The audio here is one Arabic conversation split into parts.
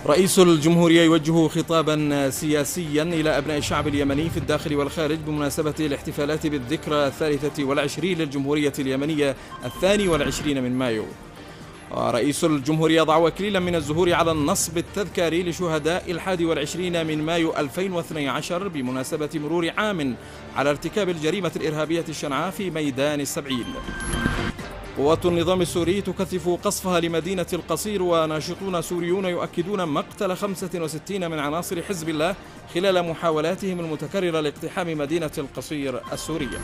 رئيس الجمهورية يوجه خطابا سياسيا إلى أبناء الشعب اليمني في الداخل والخارج بمناسبة الاحتفالات بالذكرى 23 للجمهورية اليمنية 22 من مايو. رئيس الجمهورية ضع وكليلا من الزهور على النصب التذكاري لشهداء 21 من مايو 2012 بمناسبة مرور عام على ارتكاب الجريمة الإرهابية الشنعاء في ميدان السبعين. قوات النظام السوري تكثف قصفها لمدينة القصير، وناشطون سوريون يؤكدون مقتل 65 من عناصر حزب الله خلال محاولاتهم المتكررة لاقتحام مدينة القصير السورية.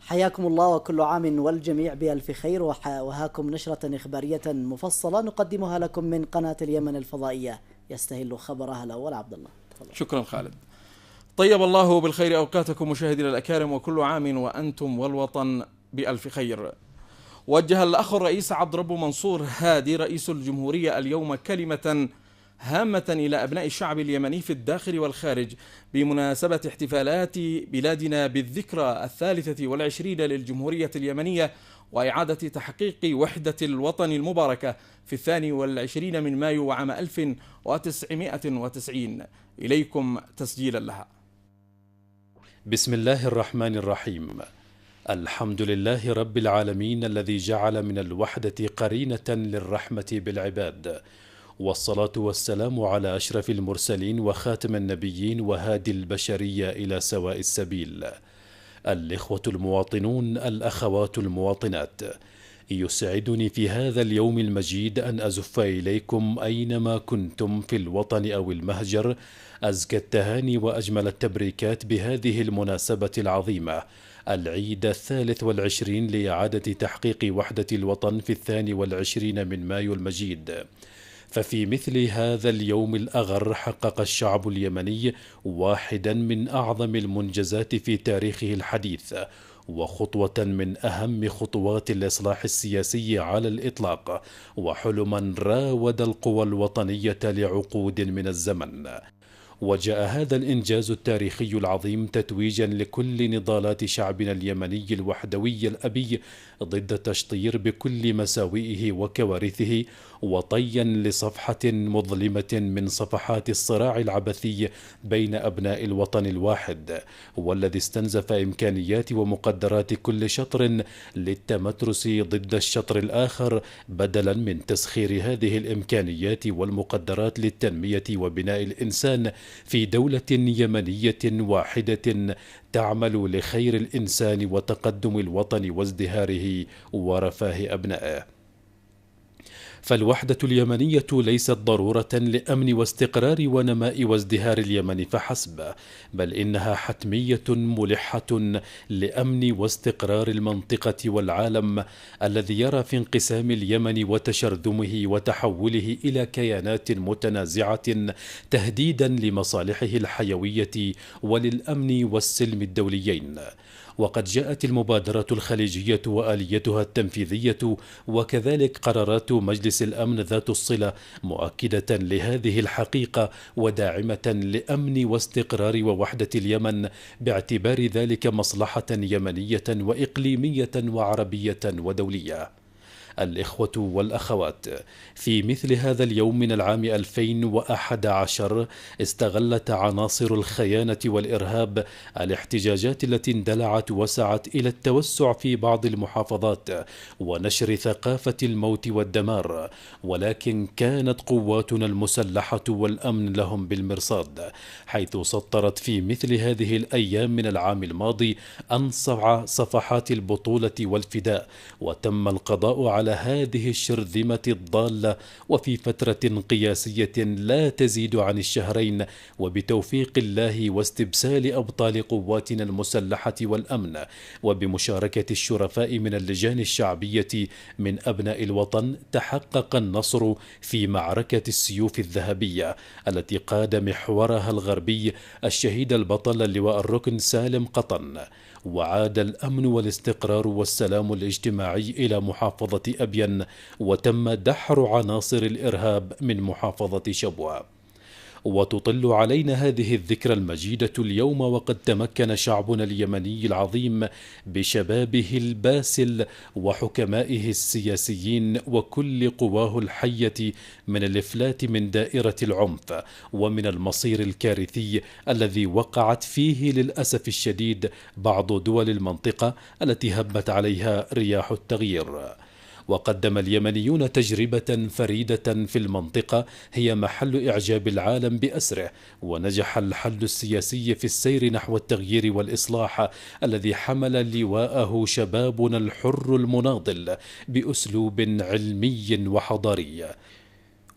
حياكم الله وكل عام والجميع بألف خير، وهاكم نشرة إخبارية مفصلة نقدمها لكم من قناة اليمن الفضائية. يستهل خبرها الأول عبد الله. شكرا خالد. طيب الله بالخير أوقاتكم مشاهدينا الأكارم، وكل عام وأنتم والوطن بألف خير. وجه الأخ الرئيس عبد رب منصور هادي رئيس الجمهورية اليوم كلمة هامة إلى أبناء الشعب اليمني في الداخل والخارج بمناسبة احتفالات بلادنا بالذكرى 23 للجمهورية اليمنية وإعادة تحقيق وحدة الوطن المباركة في 22 من مايو وعام 1990. إليكم تسجيلا لها. بسم الله الرحمن الرحيم. الحمد لله رب العالمين الذي جعل من الوحدة قرينة للرحمة بالعباد، والصلاة والسلام على أشرف المرسلين وخاتم النبيين وهادي البشرية إلى سواء السبيل. الإخوة المواطنون، الأخوات المواطنات، يسعدني في هذا اليوم المجيد أن أزف إليكم أينما كنتم في الوطن أو المهجر أزكى التهاني وأجمل التبريكات بهذه المناسبة العظيمة، العيد 23 لإعادة تحقيق وحدة الوطن في 22 من مايو المجيد. ففي مثل هذا اليوم الأغر حقق الشعب اليمني واحدا من أعظم المنجزات في تاريخه الحديث، وخطوة من أهم خطوات الإصلاح السياسي على الإطلاق، وحلما راود القوى الوطنية لعقود من الزمن. وجاء هذا الإنجاز التاريخي العظيم تتويجا لكل نضالات شعبنا اليمني الوحدوي الأبي ضد التشطير بكل مساوئه وكوارثه، وطيا لصفحة مظلمة من صفحات الصراع العبثي بين أبناء الوطن الواحد، والذي استنزف إمكانيات ومقدرات كل شطر للتمترس ضد الشطر الآخر، بدلا من تسخير هذه الإمكانيات والمقدرات للتنمية وبناء الإنسان في دولة يمنية واحدة تعمل لخير الإنسان وتقدم الوطن وازدهاره ورفاه أبنائه. فالوحدة اليمنية ليست ضرورة لأمن واستقرار ونماء وازدهار اليمن فحسب، بل إنها حتمية ملحة لأمن واستقرار المنطقة والعالم الذي يرى في انقسام اليمن وتشرذمه وتحوله إلى كيانات متنازعة تهديدا لمصالحه الحيوية وللأمن والسلم الدوليين. وقد جاءت المبادرة الخليجية وآليتها التنفيذية وكذلك قرارات مجلس الأمن ذات الصلة مؤكدة لهذه الحقيقة وداعمة لأمن واستقرار ووحدة اليمن، باعتبار ذلك مصلحة يمنية وإقليمية وعربية ودولية. الإخوة والأخوات، في مثل هذا اليوم من العام 2011 استغلت عناصر الخيانة والإرهاب الاحتجاجات التي اندلعت وسعت إلى التوسع في بعض المحافظات ونشر ثقافة الموت والدمار، ولكن كانت قواتنا المسلحة والأمن لهم بالمرصاد، حيث سطرت في مثل هذه الأيام من العام الماضي أنصع صفحات البطولة والفداء، وتم القضاء على هذه الشرذمة الضالة وفي فترة قياسية لا تزيد عن الشهرين، وبتوفيق الله واستبسال أبطال قواتنا المسلحة والأمن، وبمشاركة الشرفاء من اللجان الشعبية من أبناء الوطن، تحقق النصر في معركة السيوف الذهبية التي قاد محورها الغربي الشهيد البطل اللواء الركن سالم قطن، وعاد الأمن والاستقرار والسلام الاجتماعي إلى محافظة أبين، وتم دحر عناصر الإرهاب من محافظة شبوة. وتطل علينا هذه الذكرى المجيدة اليوم وقد تمكن شعبنا اليمني العظيم بشبابه الباسل وحكمائه السياسيين وكل قواه الحية من الإفلات من دائرة العنف ومن المصير الكارثي الذي وقعت فيه للأسف الشديد بعض دول المنطقة التي هبت عليها رياح التغيير. وقدم اليمنيون تجربة فريدة في المنطقة هي محل إعجاب العالم بأسره، ونجح الحل السياسي في السير نحو التغيير والإصلاح الذي حمل لواءه شبابنا الحر المناضل بأسلوب علمي وحضاري.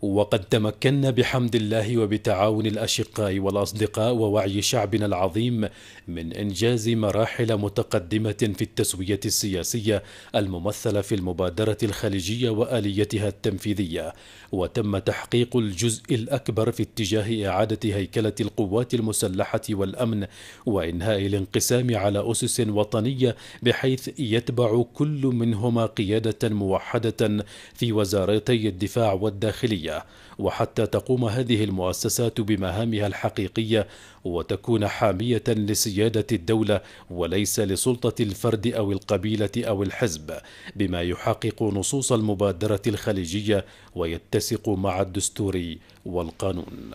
وقد تمكنا بحمد الله وبتعاون الأشقاء والأصدقاء ووعي شعبنا العظيم من إنجاز مراحل متقدمة في التسوية السياسية الممثلة في المبادرة الخليجية وآليتها التنفيذية، وتم تحقيق الجزء الأكبر في اتجاه إعادة هيكلة القوات المسلحة والأمن وإنهاء الانقسام على أسس وطنية بحيث يتبع كل منهما قيادة موحدة في وزارتي الدفاع والداخلية، وحتى تقوم هذه المؤسسات بمهامها الحقيقية وتكون حامية لسيادة الدولة وليس لسلطة الفرد أو القبيلة أو الحزب، بما يحقق نصوص المبادرة الخليجية ويتسق مع الدستور والقانون.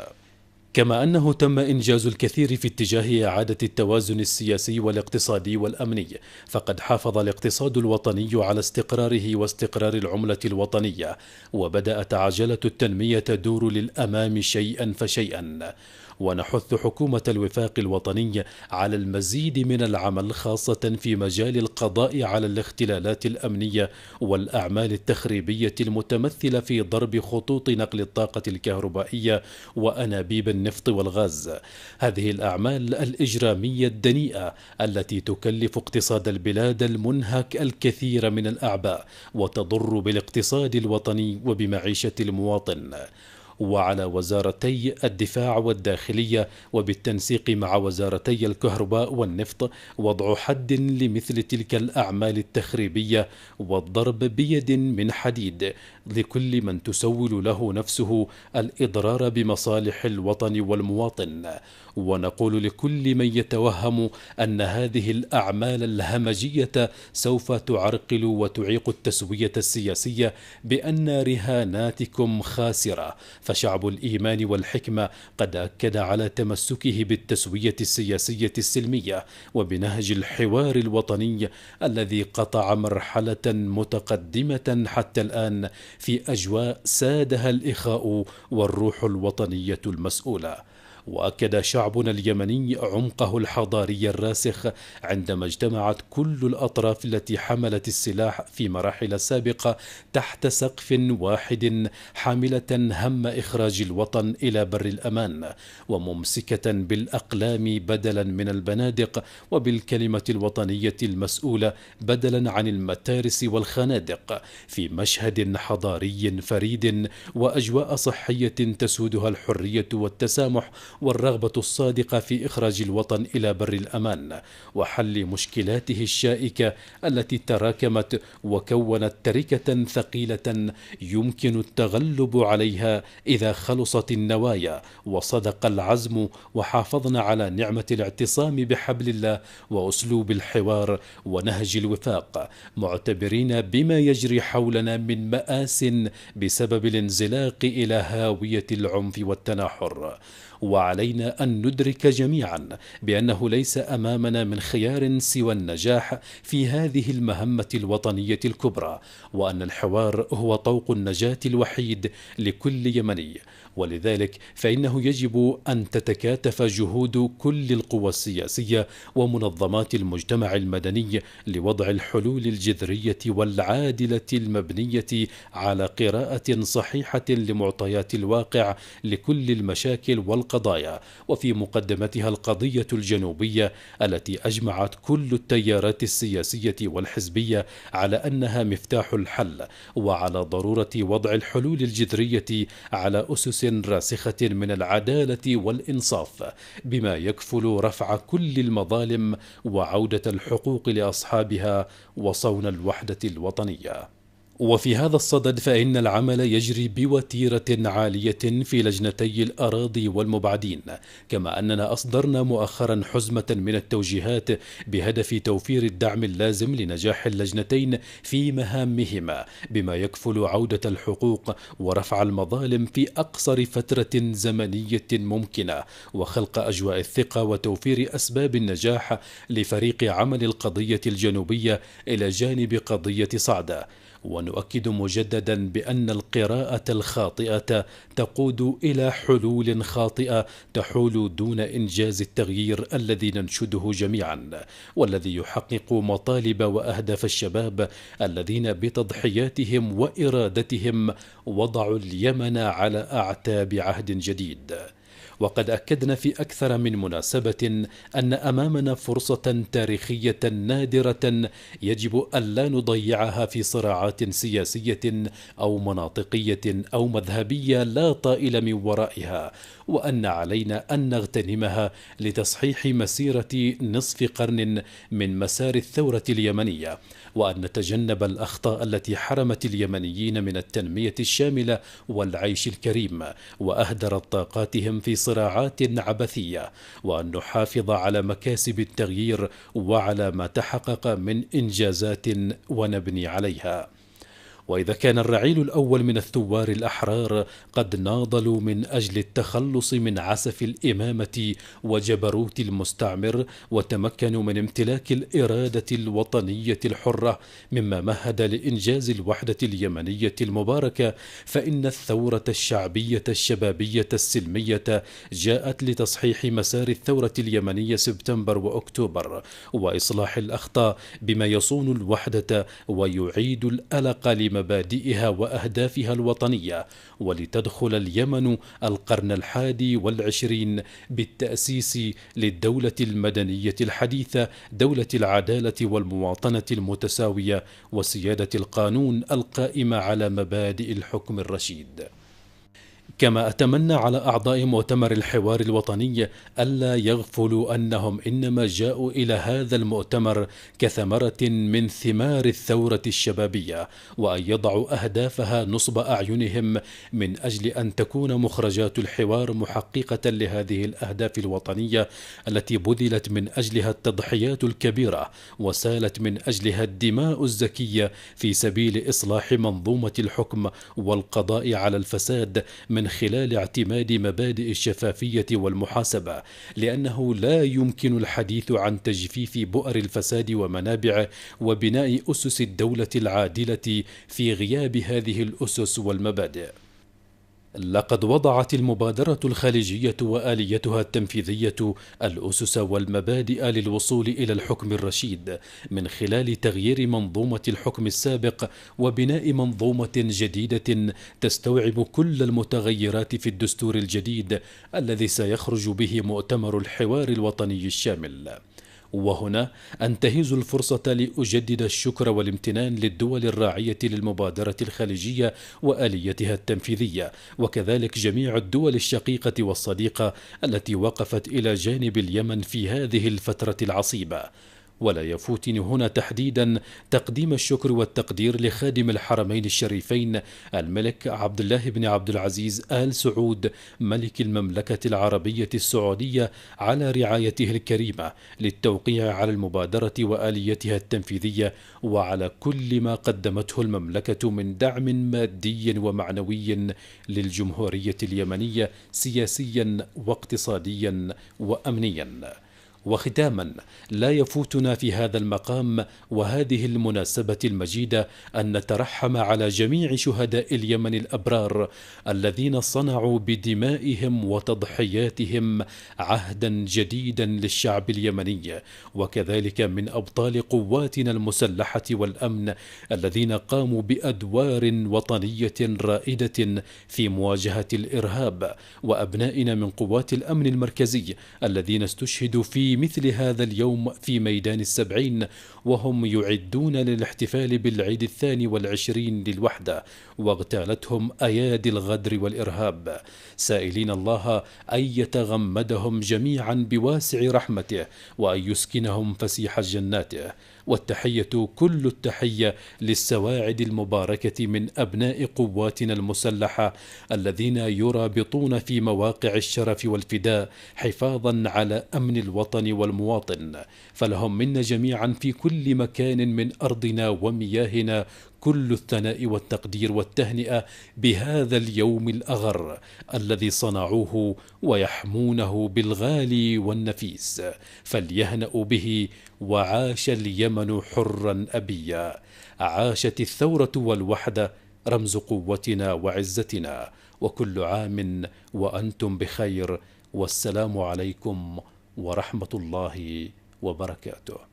كما أنه تم إنجاز الكثير في اتجاه إعادة التوازن السياسي والاقتصادي والأمني، فقد حافظ الاقتصاد الوطني على استقراره واستقرار العملة الوطنية، وبدأت عجلة التنمية تدور للأمام شيئا فشيئا. ونحث حكومة الوفاق الوطني على المزيد من العمل خاصة في مجال القضاء على الاختلالات الأمنية والأعمال التخريبية المتمثلة في ضرب خطوط نقل الطاقة الكهربائية وأنابيب النفط والغاز. هذه الأعمال الإجرامية الدنيئة التي تكلف اقتصاد البلاد المنهك الكثير من الأعباء وتضر بالاقتصاد الوطني وبمعيشة المواطن. وعلى وزارتي الدفاع والداخلية وبالتنسيق مع وزارتي الكهرباء والنفط وضع حد لمثل تلك الأعمال التخريبية والضرب بيد من حديد لكل من تسول له نفسه الإضرار بمصالح الوطن والمواطن. ونقول لكل من يتوهم أن هذه الأعمال الهمجية سوف تعرقل وتعيق التسوية السياسية بأن رهاناتكم خاسرة، فشعب الإيمان والحكمة قد أكد على تمسكه بالتسوية السياسية السلمية وبنهج الحوار الوطني الذي قطع مرحلة متقدمة حتى الآن في أجواء سادها الإخاء والروح الوطنية المسؤولة. وأكد شعبنا اليمني عمقه الحضاري الراسخ عندما اجتمعت كل الأطراف التي حملت السلاح في مراحل سابقة تحت سقف واحد حاملة هم إخراج الوطن إلى بر الأمان وممسكة بالأقلام بدلا من البنادق وبالكلمة الوطنية المسؤولة بدلا عن المتارس والخنادق، في مشهد حضاري فريد وأجواء صحية تسودها الحرية والتسامح والرغبة الصادقة في إخراج الوطن إلى بر الأمان وحل مشكلاته الشائكة التي تراكمت وكونت تركة ثقيلة يمكن التغلب عليها إذا خلصت النوايا وصدق العزم وحافظنا على نعمة الاعتصام بحبل الله وأسلوب الحوار ونهج الوفاق، معتبرين بما يجري حولنا من مآس بسبب الانزلاق إلى هاوية العنف والتناحر. وعلينا أن ندرك جميعا بأنه ليس أمامنا من خيار سوى النجاح في هذه المهمة الوطنية الكبرى، وأن الحوار هو طوق النجاة الوحيد لكل يمني. ولذلك فإنه يجب أن تتكاتف جهود كل القوى السياسية ومنظمات المجتمع المدني لوضع الحلول الجذرية والعادلة المبنية على قراءة صحيحة لمعطيات الواقع لكل المشاكل والقضايا، وفي مقدمتها القضية الجنوبية التي أجمعت كل التيارات السياسية والحزبية على أنها مفتاح الحل، وعلى ضرورة وضع الحلول الجذرية على أسس راسخة من العدالة والإنصاف بما يكفل رفع كل المظالم وعودة الحقوق لأصحابها وصون الوحدة الوطنية. وفي هذا الصدد فإن العمل يجري بوتيرة عالية في لجنتي الأراضي والمبعدين، كما أننا أصدرنا مؤخرا حزمة من التوجيهات بهدف توفير الدعم اللازم لنجاح اللجنتين في مهامهما، بما يكفل عودة الحقوق ورفع المظالم في أقصر فترة زمنية ممكنة، وخلق أجواء الثقة وتوفير أسباب النجاح لفريق عمل القضية الجنوبية إلى جانب قضية صعدة. ونؤكد مجددا بأن القراءة الخاطئة تقود إلى حلول خاطئة تحول دون إنجاز التغيير الذي ننشده جميعا، والذي يحقق مطالب وأهداف الشباب الذين بتضحياتهم وإرادتهم وضعوا اليمن على أعتاب عهد جديد. وقد أكدنا في أكثر من مناسبة أن أمامنا فرصة تاريخية نادرة يجب ألا نضيعها في صراعات سياسية أو مناطقية أو مذهبية لا طائل من ورائها، وأن علينا أن نغتنمها لتصحيح مسيرة نصف قرن من مسار الثورة اليمنية، وأن نتجنب الأخطاء التي حرمت اليمنيين من التنمية الشاملة والعيش الكريم وأهدرت طاقاتهم في صراعات عبثية، وأن نحافظ على مكاسب التغيير وعلى ما تحقق من إنجازات ونبني عليها. وإذا كان الرعيل الأول من الثوار الأحرار قد ناضلوا من أجل التخلص من عسف الإمامة وجبروت المستعمر وتمكنوا من امتلاك الإرادة الوطنية الحرة مما مهد لإنجاز الوحدة اليمنية المباركة، فإن الثورة الشعبية الشبابية السلمية جاءت لتصحيح مسار الثورة اليمنية سبتمبر وأكتوبر وإصلاح الأخطاء بما يصون الوحدة ويعيد الألق لمبادئها وأهدافها الوطنية، ولتدخل اليمن القرن 21 بالتأسيس للدولة المدنية الحديثة، دولة العدالة والمواطنة المتساوية وسيادة القانون القائمة على مبادئ الحكم الرشيد. كما أتمنى على أعضاء مؤتمر الحوار الوطني ألا يغفلوا أنهم إنما جاءوا إلى هذا المؤتمر كثمرة من ثمار الثورة الشبابية، وأن يضعوا أهدافها نصب أعينهم من أجل أن تكون مخرجات الحوار محققة لهذه الأهداف الوطنية التي بذلت من أجلها التضحيات الكبيرة وسالت من أجلها الدماء الزكية في سبيل إصلاح منظومة الحكم والقضاء على الفساد من خلال اعتماد مبادئ الشفافية والمحاسبة، لأنه لا يمكن الحديث عن تجفيف بؤر الفساد ومنابعه وبناء أسس الدولة العادلة في غياب هذه الأسس والمبادئ. لقد وضعت المبادرة الخليجية وآليتها التنفيذية الأسس والمبادئ للوصول إلى الحكم الرشيد من خلال تغيير منظومة الحكم السابق وبناء منظومة جديدة تستوعب كل المتغيرات في الدستور الجديد الذي سيخرج به مؤتمر الحوار الوطني الشامل. وهنا أنتهز الفرصة لأجدد الشكر والامتنان للدول الراعية للمبادرة الخليجية وآليتها التنفيذية، وكذلك جميع الدول الشقيقة والصديقة التي وقفت إلى جانب اليمن في هذه الفترة العصيبة. ولا يفوتني هنا تحديدا تقديم الشكر والتقدير لخادم الحرمين الشريفين الملك عبد الله بن عبد العزيز آل سعود ملك المملكة العربية السعودية على رعايته الكريمة للتوقيع على المبادرة وآليتها التنفيذية، وعلى كل ما قدمته المملكة من دعم مادي ومعنوي للجمهورية اليمنية سياسيا واقتصاديا وأمنيا. وختاما، لا يفوتنا في هذا المقام وهذه المناسبة المجيدة أن نترحم على جميع شهداء اليمن الأبرار الذين صنعوا بدمائهم وتضحياتهم عهدا جديدا للشعب اليمني، وكذلك من أبطال قواتنا المسلحة والأمن الذين قاموا بأدوار وطنية رائدة في مواجهة الإرهاب، وأبنائنا من قوات الأمن المركزي الذين استشهدوا في مثل هذا اليوم في ميدان السبعين وهم يعدون للاحتفال بالعيد 22 للوحدة، واغتالتهم أيادي الغدر والإرهاب، سائلين الله أن يتغمدهم جميعا بواسع رحمته وأن يسكنهم فسيح جناته. والتحية كل التحية للسواعد المباركة من أبناء قواتنا المسلحة الذين يرابطون في مواقع الشرف والفداء حفاظا على أمن الوطن والمواطن، فلهم منا جميعا في كل مكان من أرضنا ومياهنا كل الثناء والتقدير والتهنئة بهذا اليوم الأغر الذي صنعوه ويحمونه بالغالي والنفيس، فليهنأوا به وعاش اليمن حرا أبيا. عاشت الثورة والوحدة رمز قوتنا وعزتنا، وكل عام وأنتم بخير، والسلام عليكم ورحمة الله وبركاته.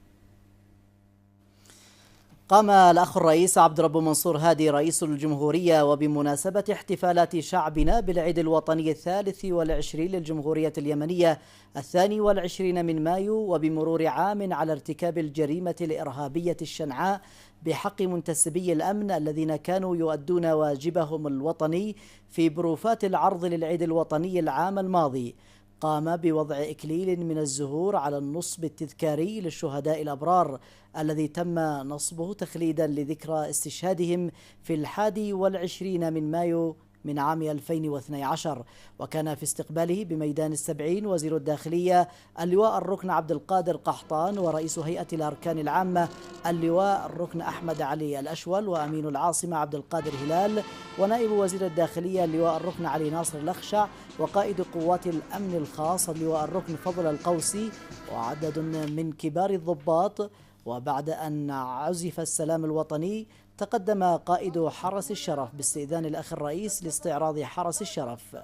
قام الأخ الرئيس عبد الرب منصور هادي رئيس الجمهورية وبمناسبة احتفالات شعبنا بالعيد الوطني 23 للجمهورية اليمنية 22 من مايو، وبمرور عام على ارتكاب الجريمة الإرهابية الشنعاء بحق منتسبي الأمن الذين كانوا يؤدون واجبهم الوطني في بروفات العرض للعيد الوطني العام الماضي، قام بوضع إكليل من الزهور على النصب التذكاري للشهداء الأبرار الذي تم نصبه تخليدا لذكرى استشهادهم في 21 من مايو من عام 2012. وكان في استقباله بميدان السبعين وزير الداخلية اللواء الركن عبد القادر قحطان، ورئيس هيئة الأركان العامة اللواء الركن أحمد علي الأشول، وأمين العاصمة عبد القادر هلال، ونائب وزير الداخلية اللواء الركن علي ناصر الأخشع، وقائد قوات الأمن الخاص اللواء الركن فضل القوسي، وعدد من كبار الضباط. وبعد أن عزف السلام الوطني تقدم قائد حرس الشرف باستئذان الأخ الرئيس لاستعراض حرس الشرف.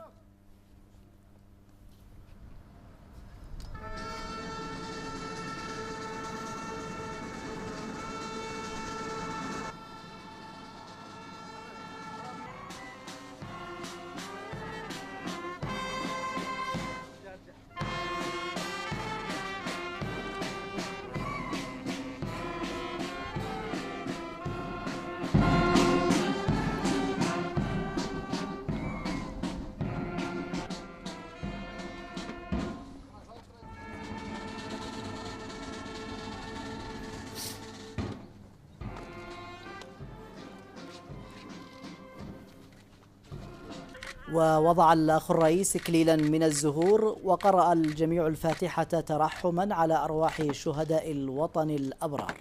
ووضع الأخ الرئيس إكليلا من الزهور، وقرأ الجميع الفاتحة ترحما على أرواح شهداء الوطن الأبرار.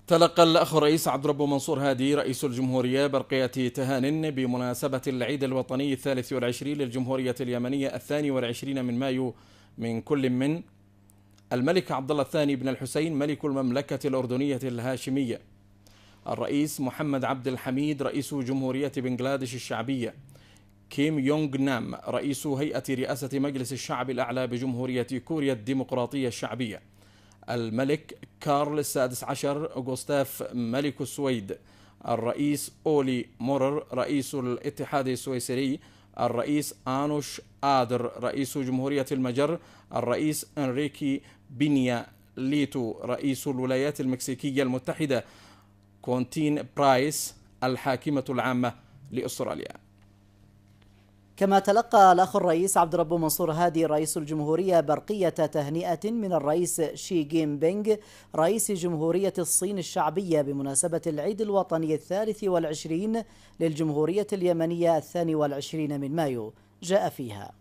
تلقى الأخ الرئيس عبد الرب منصور هادي رئيس الجمهورية برقية تهان بمناسبة العيد الوطني 23 للجمهورية اليمنية 22 من مايو من كل من الملك عبد الله الثاني بن الحسين ملك المملكة الأردنية الهاشمية، الرئيس محمد عبد الحميد رئيس جمهورية بنغلاديش الشعبية، كيم يونغ نام رئيس هيئة رئاسة مجلس الشعب الأعلى بجمهورية كوريا الديمقراطية الشعبية، الملك كارل السادس عشر غوستاف ملك السويد، الرئيس أولي مورر رئيس الاتحاد السويسري، الرئيس آنوش آدر رئيس جمهورية المجر، الرئيس إنريكي بينيا ليتو رئيس الولايات المكسيكية المتحدة، كونتين برايس الحاكمة العامة لأستراليا. كما تلقى الأخ الرئيس عبد الرب منصور هادي رئيس الجمهورية برقية تهنئة من الرئيس شي جين بينغ رئيس جمهورية الصين الشعبية بمناسبة العيد الوطني 23 للجمهورية اليمنية 22 من مايو. جاء فيها: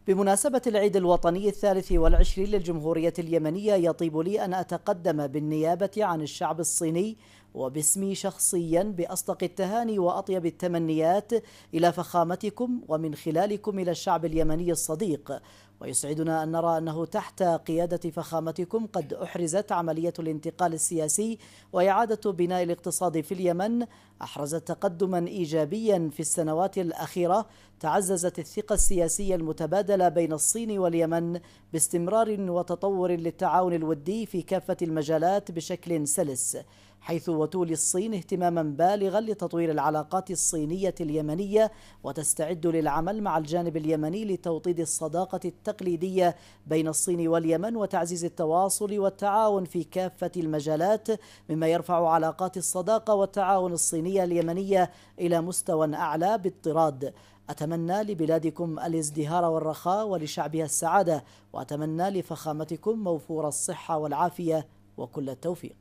بمناسبة العيد الوطني 23 للجمهورية اليمنية، يطيب لي أن أتقدم بالنيابة عن الشعب الصيني وباسمي شخصيا بأصدق التهاني وأطيب التمنيات إلى فخامتكم ومن خلالكم إلى الشعب اليمني الصديق. ويسعدنا أن نرى أنه تحت قيادة فخامتكم قد أحرزت عملية الانتقال السياسي وإعادة بناء الاقتصاد في اليمن، أحرزت تقدما إيجابيا في السنوات الأخيرة، تعززت الثقة السياسية المتبادلة بين الصين واليمن باستمرار وتطور للتعاون الودي في كافة المجالات بشكل سلس، حيث وتولي الصين اهتماما بالغا لتطوير العلاقات الصينية اليمنية وتستعد للعمل مع الجانب اليمني لتوطيد الصداقة التقليدية بين الصين واليمن وتعزيز التواصل والتعاون في كافة المجالات، مما يرفع علاقات الصداقة والتعاون الصينية اليمنية إلى مستوى أعلى باضطراد. أتمنى لبلادكم الازدهار والرخاء ولشعبها السعادة، وأتمنى لفخامتكم موفور الصحة والعافية وكل التوفيق.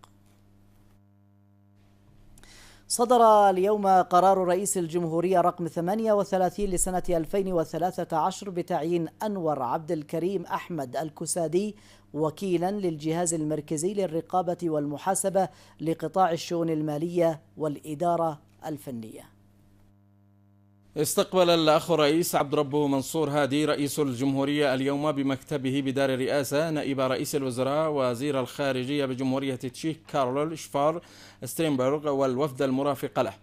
صدر اليوم قرار رئيس الجمهورية رقم 38 لسنة 2013 بتعيين أنور عبد الكريم أحمد الكسادي وكيلا للجهاز المركزي للرقابة والمحاسبة لقطاع الشؤون المالية والإدارة الفنية. استقبل الأخ الرئيس عبد ربه منصور هادي رئيس الجمهورية اليوم بمكتبه بدار الرئاسة نائب رئيس الوزراء وزير الخارجية بجمهورية التشيك كارول شفار سترينبرغ والوفد المرافق له.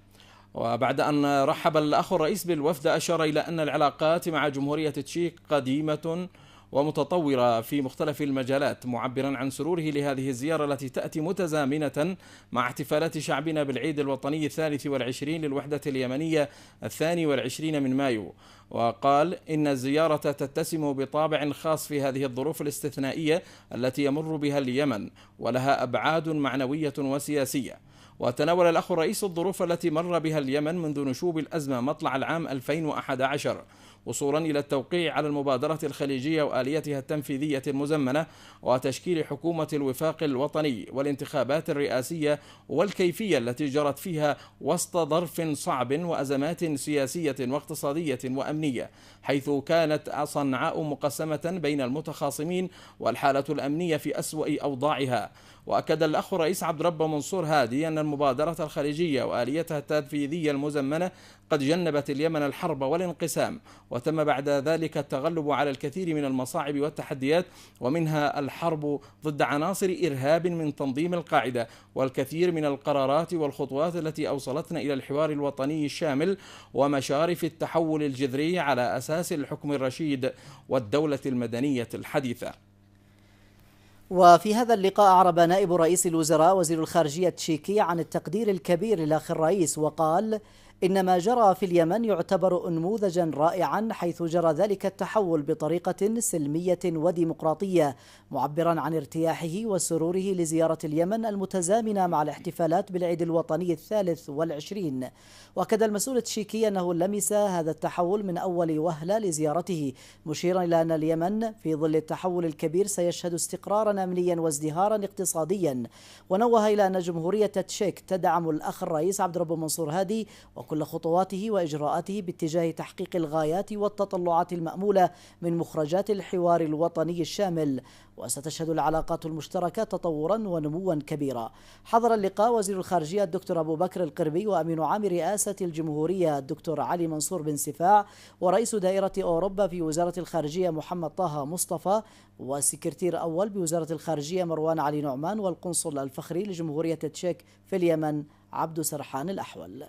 وبعد أن رحب الأخ الرئيس بالوفد أشار إلى أن العلاقات مع جمهورية التشيك قديمة ومتطورة في مختلف المجالات، معبرا عن سروره لهذه الزيارة التي تأتي متزامنة مع احتفالات شعبنا بالعيد الوطني 23 للوحدة اليمنية 22 من مايو. وقال إن الزيارة تتسم بطابع خاص في هذه الظروف الاستثنائية التي يمر بها اليمن، ولها أبعاد معنوية وسياسية. وتناول الأخ الرئيس الظروف التي مر بها اليمن منذ نشوب الأزمة مطلع العام 2011، وصولا إلى التوقيع على المبادرة الخليجية وآليتها التنفيذية المزمنة وتشكيل حكومة الوفاق الوطني والانتخابات الرئاسية والكيفية التي جرت فيها وسط ظرف صعب وأزمات سياسية واقتصادية وأمنية، حيث كانت صنعاء مقسمة بين المتخاصمين والحالة الأمنية في أسوأ أوضاعها. وأكد الأخ الرئيس عبد ربه منصور هادي أن المبادرة الخليجية وآليتها التنفيذية المزمنة قد جنبت اليمن الحرب والانقسام، وتم بعد ذلك التغلب على الكثير من المصاعب والتحديات، ومنها الحرب ضد عناصر إرهاب من تنظيم القاعدة، والكثير من القرارات والخطوات التي أوصلتنا إلى الحوار الوطني الشامل ومشارف التحول الجذري على أساس الحكم الرشيد والدولة المدنية الحديثة. وفي هذا اللقاء أعرب نائب رئيس الوزراء وزير الخارجية التشيكي عن التقدير الكبير للأخ الرئيس، وقال إن ما جرى في اليمن يعتبر نموذجا رائعا، حيث جرى ذلك التحول بطريقة سلمية وديمقراطية، معبرا عن ارتياحه وسروره لزيارة اليمن المتزامنة مع الاحتفالات بالعيد الوطني 23. وأكد المسؤول التشيكي أنه لمس هذا التحول من أول وهلة لزيارته، مشيرا إلى أن اليمن في ظل التحول الكبير سيشهد استقرارا أمنيا وازدهارا اقتصاديا. ونوه إلى أن جمهورية التشيك تدعم الأخ الرئيس عبد ربه منصور هادي وكل خطواته وإجراءاته باتجاه تحقيق الغايات والتطلعات المأمولة من مخرجات الحوار الوطني الشامل، وستشهد العلاقات المشتركة تطورا ونموا كبيرا. حضر اللقاء وزير الخارجية الدكتور أبو بكر القربي وأمين عام رئاسة الجمهورية الدكتور علي منصور بن سفاع، ورئيس دائرة أوروبا في وزارة الخارجية محمد طه مصطفى، وسكرتير أول بوزارة الخارجية مروان علي نعمان، والقنصل الفخري لجمهورية التشيك في اليمن عبد سرحان الأحول.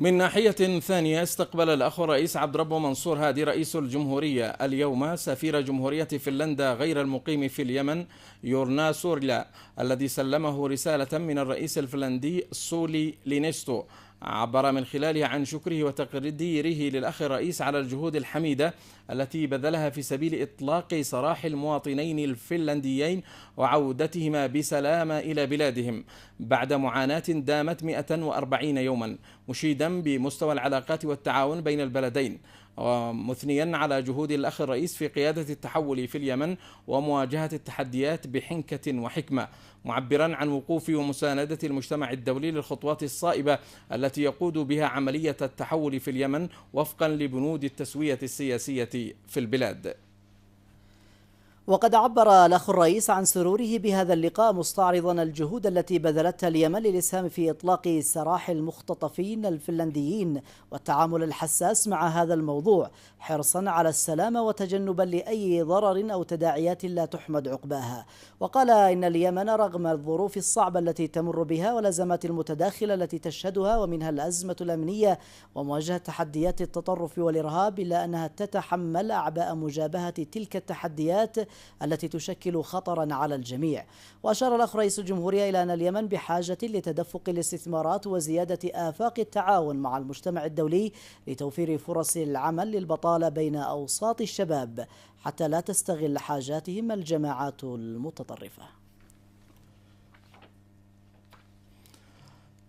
من ناحية ثانية، استقبل الأخ الرئيس عبد ربه منصور هادي رئيس الجمهورية اليوم سفير جمهورية فنلندا غير المقيم في اليمن يورنا سورلا، الذي سلمه رسالة من الرئيس الفنلندي سولي لينيستو، عبر من خلالها عن شكره وتقديره للأخ الرئيس على الجهود الحميدة التي بذلها في سبيل إطلاق سراح المواطنين الفنلنديين وعودتهما بسلامة إلى بلادهم بعد معاناة دامت 140 يوما، مشيدا بمستوى العلاقات والتعاون بين البلدين، ومثنيا على جهود الأخ الرئيس في قيادة التحول في اليمن ومواجهة التحديات بحنكة وحكمة، معبرا عن وقوف ومساندة المجتمع الدولي للخطوات الصائبة التي يقود بها عملية التحول في اليمن وفقا لبنود التسوية السياسية في البلاد. وقد عبر الأخ الرئيس عن سروره بهذا اللقاء، مستعرضا الجهود التي بذلتها اليمن للإسهام في إطلاق سراح المختطفين الفنلنديين والتعامل الحساس مع هذا الموضوع، حرصا على السلامة وتجنبا لأي ضرر أو تداعيات لا تحمد عقباها. وقال إن اليمن رغم الظروف الصعبة التي تمر بها والأزمات المتداخلة التي تشهدها ومنها الأزمة الأمنية ومواجهة تحديات التطرف والإرهاب، إلا أنها تتحمل أعباء مجابهة تلك التحديات التي تشكل خطرا على الجميع. وأشار الأخ رئيس الجمهورية إلى أن اليمن بحاجة لتدفق الاستثمارات وزيادة آفاق التعاون مع المجتمع الدولي لتوفير فرص العمل للبطالة بين أوساط الشباب حتى لا تستغل حاجاتهم الجماعات المتطرفة.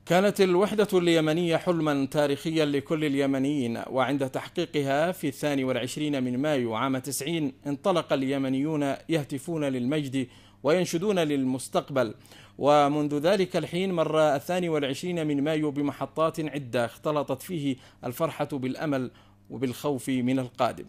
كانت الوحدة اليمنية حلما تاريخيا لكل اليمنيين، وعند تحقيقها في 22 من مايو عام 90 انطلق اليمنيون يهتفون للمجد وينشدون للمستقبل. ومنذ ذلك الحين مر 22 من مايو بمحطات عدة اختلطت فيه الفرحة بالأمل وبالخوف من القادم.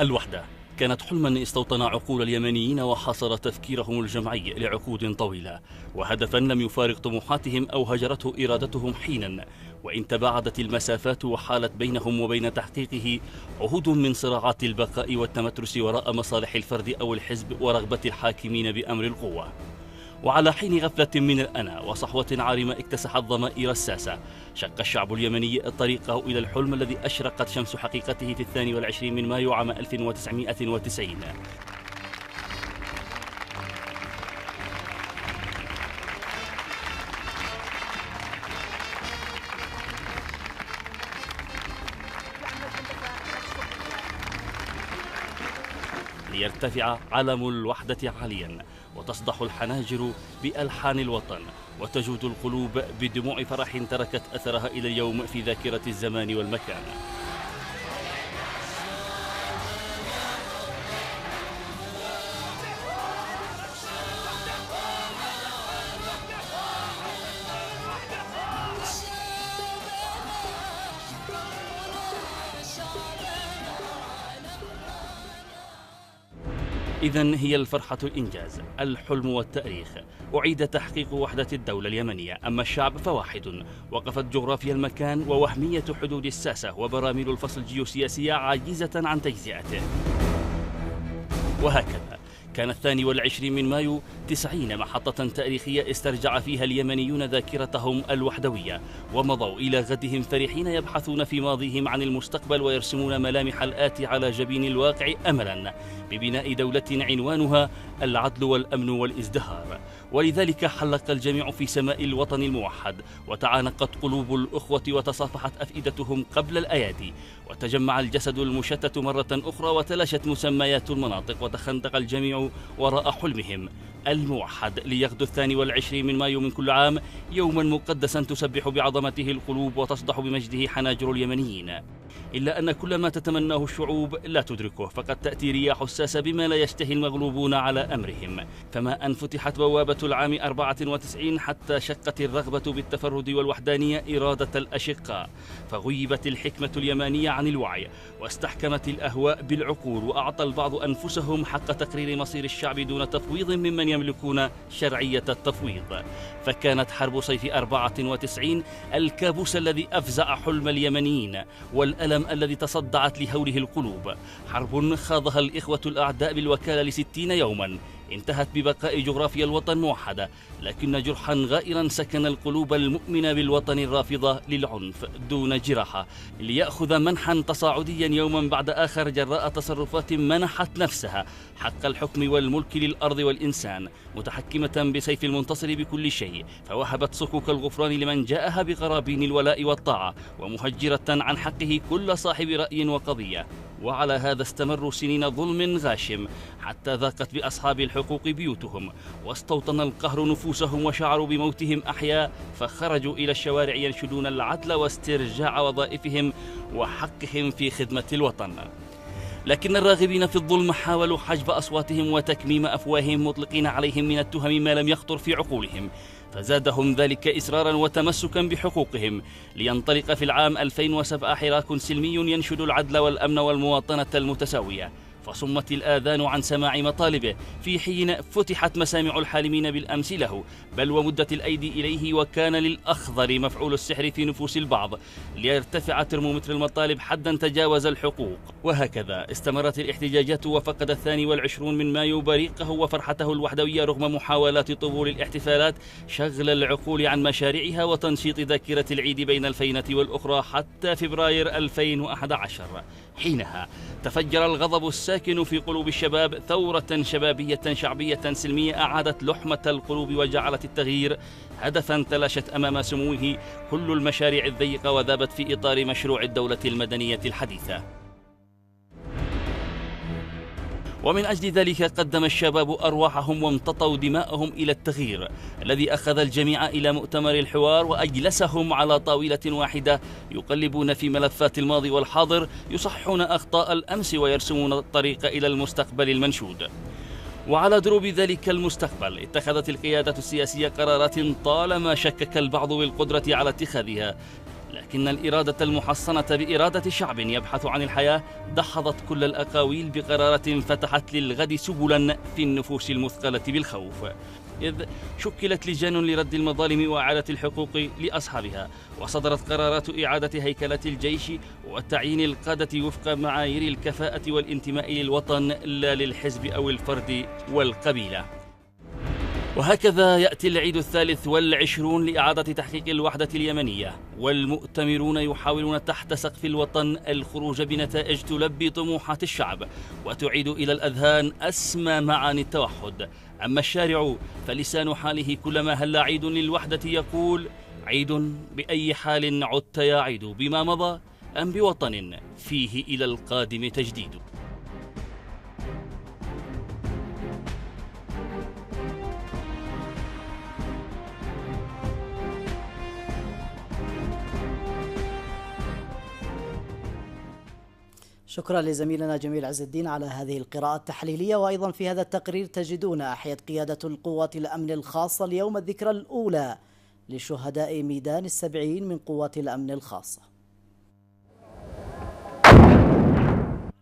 الوحدة كانت حلما استوطن عقول اليمنيين وحاصر تفكيرهم الجمعي لعقود طويلة، وهدفا لم يفارق طموحاتهم أو هجرته إرادتهم حينا، وإن تباعدت المسافات وحالت بينهم وبين تحقيقه عهود من صراعات البقاء والتمترس وراء مصالح الفرد أو الحزب ورغبة الحاكمين بأمر القوة. وعلى حين غفلة من الأنا وصحوة عارمة اكتسحت ضمائر الساسة، شق الشعب اليمني طريقه إلى الحلم الذي أشرقت شمس حقيقته في 22 من مايو عام 1990. ليرتفع علم الوحدة عاليا وتصدح الحناجر بألحان الوطن وتجود القلوب بدموع فرح تركت أثرها إلى اليوم في ذاكرة الزمان والمكان. إذن هي الفرحة الإنجاز، الحلم والتاريخ. أعيد تحقيق وحدة الدولة اليمنية، أما الشعب فواحد. وقفت جغرافيا المكان ووهمية حدود الساسة وبراميل الفصل الجيوسياسية عاجزة عن تجزئته. وهكذا كان 22 من مايو 90 محطة تاريخية استرجع فيها اليمنيون ذاكرتهم الوحدوية، ومضوا إلى غدهم فرحين يبحثون في ماضيهم عن المستقبل ويرسمون ملامح الآتي على جبين الواقع أملا ببناء دولة عنوانها العدل والأمن والازدهار. ولذلك حلق الجميع في سماء الوطن الموحد، وتعانقت قلوب الأخوة وتصافحت أفئدتهم قبل الأيادي، وتجمع الجسد المشتت مرة أخرى وتلاشت مسميات المناطق، وتخندق الجميع وراء حلمهم الموحد ليغدو 22 من مايو من كل عام يوما مقدسا تسبح بعظمته القلوب وتصدح بمجده حناجر اليمنيين. إلا أن كل ما تتمناه الشعوب لا تدركه، فقد تأتي رياح الساسة بما لا يشتهي المغلوبون على أمرهم. فما أن فتحت بوابة العام 94 حتى شقت الرغبة بالتفرد والوحدانية إرادة الأشقاء، فغيبت الحكمة اليمانية عن الوعي، واستحكمت الأهواء بالعقول، وأعطى البعض أنفسهم حق تقرير مصير الشعب دون تفويض ممن يملكون شرعية التفويض. فكانت حرب صيف 94 الكابوس الذي أفزع حلم اليمنيين والألم الذي تصدعت لهوله القلوب. حرب خاضها الإخوة الأعداء بالوكالة ل60 يوما، انتهت ببقاء جغرافيا الوطن موحدة، لكن جرحا غائرا سكن القلوب المؤمنة بالوطن الرافضة للعنف دون جراحة، ليأخذ منحا تصاعديا يوما بعد آخر جراء تصرفات منحت نفسها حق الحكم والملك للأرض والإنسان، متحكمة بسيف المنتصر بكل شيء، فوهبت صكوك الغفران لمن جاءها بقرابين الولاء والطاعة، ومهجرة عن حقه كل صاحب رأي وقضية. وعلى هذا استمروا سنين ظلم غاشم حتى ذاقت بأصحاب الحقوق بيوتهم، واستوطن القهر نفوسهم وشعروا بموتهم أحياء، فخرجوا إلى الشوارع ينشدون العدل واسترجاع وظائفهم وحقهم في خدمة الوطن. لكن الراغبين في الظلم حاولوا حجب أصواتهم وتكميم أفواههم، مطلقين عليهم من التهم ما لم يخطر في عقولهم، فزادهم ذلك إصرارا وتمسكا بحقوقهم، لينطلق في العام 2007 حراك سلمي ينشد العدل والأمن والمواطنة المتساوية، فصمت الآذان عن سماع مطالبه في حين فتحت مسامع الحالمين بالأمس له، بل ومدت الأيدي إليه، وكان للأخضر مفعول السحر في نفوس البعض ليرتفع ترمومتر المطالب حدا تجاوز الحقوق. وهكذا استمرت الاحتجاجات، وفقد 22 من مايو بريقه وفرحته الوحدوية رغم محاولات طبول الاحتفالات شغل العقول عن مشاريعها وتنشيط ذاكرة العيد بين الفينة والأخرى حتى فبراير 2011. حينها تفجر الغضب الساكن في قلوب الشباب ثورة شبابية شعبية سلمية أعادت لحمة القلوب وجعلت التغيير هدفا تلاشت أمام سموه كل المشاريع الضيقة وذابت في إطار مشروع الدولة المدنية الحديثة. ومن أجل ذلك قدم الشباب أرواحهم وامتطوا دماءهم إلى التغيير الذي أخذ الجميع إلى مؤتمر الحوار وأجلسهم على طاولة واحدة يقلبون في ملفات الماضي والحاضر، يصححون أخطاء الأمس ويرسمون الطريق إلى المستقبل المنشود. وعلى دروب ذلك المستقبل اتخذت القيادة السياسية قرارات طالما شكك البعض بالقدرة على اتخاذها، لكن الإرادة المحصنة بإرادة شعب يبحث عن الحياة دحضت كل الأقاويل بقرارات فتحت للغد سبلا في النفوس المثقلة بالخوف، إذ شكلت لجان لرد المظالم وإعادة الحقوق لأصحابها، وصدرت قرارات إعادة هيكلة الجيش وتعيين القادة وفق معايير الكفاءة والانتماء للوطن لا للحزب أو الفرد والقبيلة. وهكذا يأتي العيد 23 لإعادة تحقيق الوحدة اليمنية، والمؤتمرون يحاولون تحت سقف الوطن الخروج بنتائج تلبي طموحات الشعب وتعيد إلى الأذهان أسمى معاني التوحد. أما الشارع فلسان حاله كلما هل عيد للوحدة يقول: عيد بأي حال عدت يا عيد، بما مضى أم بوطن فيه إلى القادم تجديد. شكرا لزميلنا جميل عز الدين على هذه القراءة التحليلية. وأيضا في هذا التقرير تجدون أحيت قيادة القوات الأمن الخاصة اليوم الذكرى الأولى لشهداء ميدان السبعين من قوات الأمن الخاصة.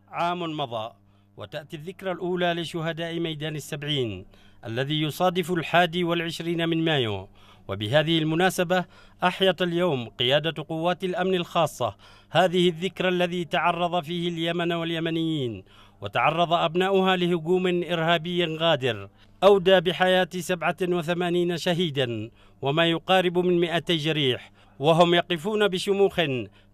عام مضى وتأتي الذكرى الأولى لشهداء ميدان السبعين الذي يصادف 21 من مايو، وبهذه المناسبة أحيت اليوم قيادة قوات الأمن الخاصة هذه الذكرى الذي تعرض فيه اليمن واليمنيين، وتعرض أبناؤها لهجوم إرهابي غادر أودى بحياة 87 شهيدا وما يقارب من 200 جريح، وهم يقفون بشموخ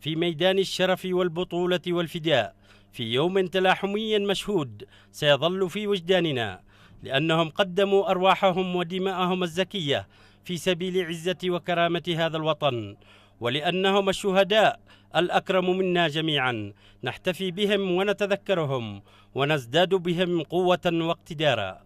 في ميدان الشرف والبطولة والفداء في يوم تلاحمي مشهود سيظل في وجداننا، لأنهم قدموا أرواحهم ودماءهم الزكية في سبيل عزة وكرامة هذا الوطن، ولأنهم الشهداء الأكرم منا جميعا نحتفي بهم ونتذكرهم ونزداد بهم قوة واقتدارا،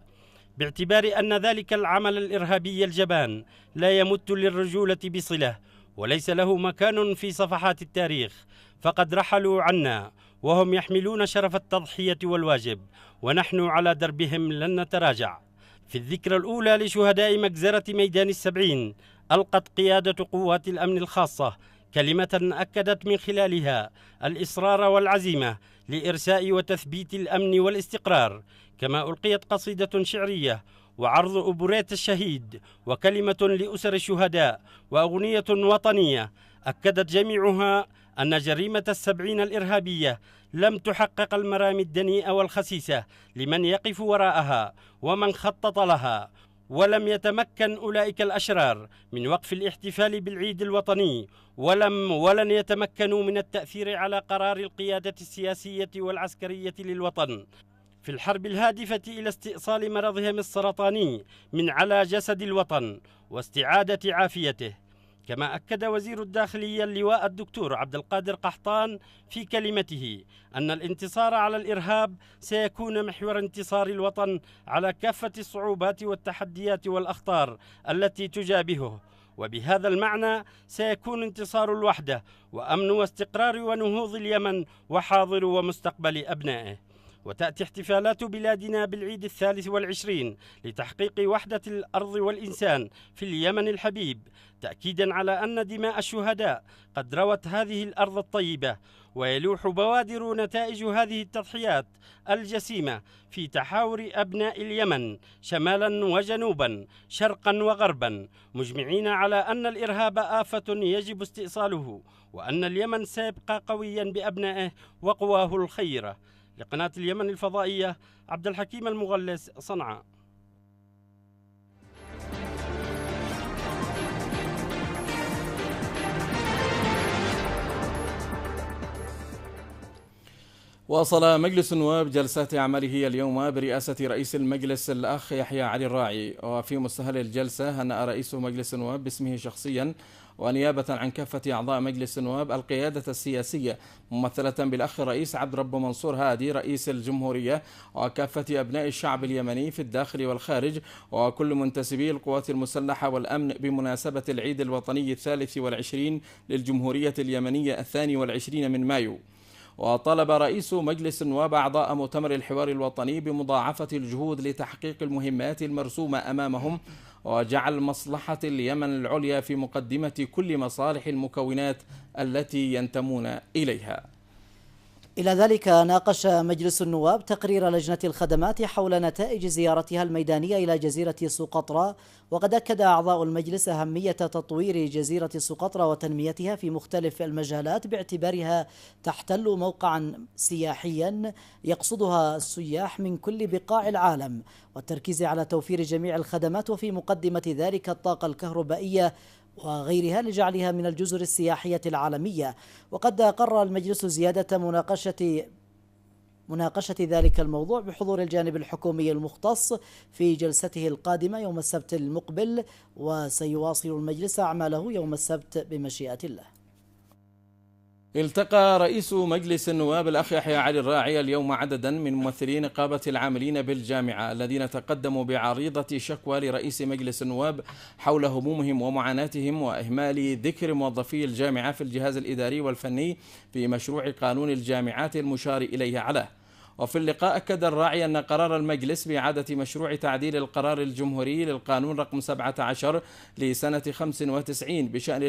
باعتبار أن ذلك العمل الإرهابي الجبان لا يمت للرجولة بصلة وليس له مكان في صفحات التاريخ، فقد رحلوا عنا وهم يحملون شرف التضحية والواجب، ونحن على دربهم لن نتراجع. في الذكرى الأولى لشهداء مجزرة ميدان السبعين ألقت قيادة قوات الأمن الخاصة كلمة أكدت من خلالها الإصرار والعزيمة لإرساء وتثبيت الأمن والاستقرار، كما ألقيت قصيدة شعرية وعرض أبوريت الشهيد وكلمة لأسر الشهداء وأغنية وطنية أكدت جميعها أن جريمة السبعين الإرهابية لم تحقق المرامي الدنيئة والخسيسة لمن يقف وراءها ومن خطط لها، ولم يتمكن أولئك الأشرار من وقف الاحتفال بالعيد الوطني، ولن يتمكنوا من التأثير على قرار القيادة السياسية والعسكرية للوطن في الحرب الهادفة إلى استئصال مرضهم السرطاني من على جسد الوطن واستعادة عافيته. كما أكد وزير الداخلية اللواء الدكتور عبد القادر قحطان في كلمته أن الانتصار على الإرهاب سيكون محور انتصار الوطن على كافة الصعوبات والتحديات والأخطار التي تجابهه، وبهذا المعنى سيكون انتصار الوحدة وأمن واستقرار ونهوض اليمن وحاضر ومستقبل أبنائه. وتأتي احتفالات بلادنا بالعيد 23 لتحقيق وحدة الأرض والإنسان في اليمن الحبيب، تأكيدا على أن دماء الشهداء قد روت هذه الأرض الطيبة، ويلوح بوادر نتائج هذه التضحيات الجسيمة في تحاور أبناء اليمن شمالا وجنوبا شرقا وغربا، مجمعين على أن الإرهاب آفة يجب استئصاله، وأن اليمن سيبقى قويا بأبنائه وقواه الخيرة. لقناة اليمن الفضائية، عبد الحكيم المغلس، صنعاء. واصل مجلس النواب جلسات أعماله اليوم برئاسة رئيس المجلس الأخ يحيى علي الراعي، وفي مستهل الجلسة هنأ رئيس مجلس النواب باسمه شخصيا ونيابة عن كافة أعضاء مجلس النواب القيادة السياسية ممثلة بالأخ الرئيس عبد ربه منصور هادي رئيس الجمهورية، وكافة أبناء الشعب اليمني في الداخل والخارج، وكل منتسبي القوات المسلحة والأمن بمناسبة العيد الوطني 23 للجمهورية اليمنية 22 من مايو. وطلب رئيس مجلس النواب أعضاء مؤتمر الحوار الوطني بمضاعفة الجهود لتحقيق المهمات المرسومة أمامهم، وجعل مصلحة اليمن العليا في مقدمة كل مصالح المكونات التي ينتمون إليها. إلى ذلك ناقش مجلس النواب تقرير لجنة الخدمات حول نتائج زيارتها الميدانية إلى جزيرة سقطرى، وقد أكد أعضاء المجلس أهمية تطوير جزيرة سقطرى وتنميتها في مختلف المجالات باعتبارها تحتل موقعا سياحيا يقصدها السياح من كل بقاع العالم، والتركيز على توفير جميع الخدمات وفي مقدمة ذلك الطاقة الكهربائية وغيرها لجعلها من الجزر السياحية العالمية. وقد قرر المجلس زيادة مناقشة ذلك الموضوع بحضور الجانب الحكومي المختص في جلسته القادمة يوم السبت المقبل، وسيواصل المجلس أعماله يوم السبت بمشيئة الله. التقى رئيس مجلس النواب الأخ يحيى علي الراعي اليوم عددا من ممثلي نقابة العاملين بالجامعة الذين تقدموا بعريضة شكوى لرئيس مجلس النواب حول همومهم ومعاناتهم وإهمال ذكر موظفي الجامعة في الجهاز الإداري والفني في مشروع قانون الجامعات المشار إليه عليه. وفي اللقاء أكد الراعي أن قرار المجلس بإعادة مشروع تعديل القرار الجمهوري للقانون رقم 17 لسنة 95 بشأن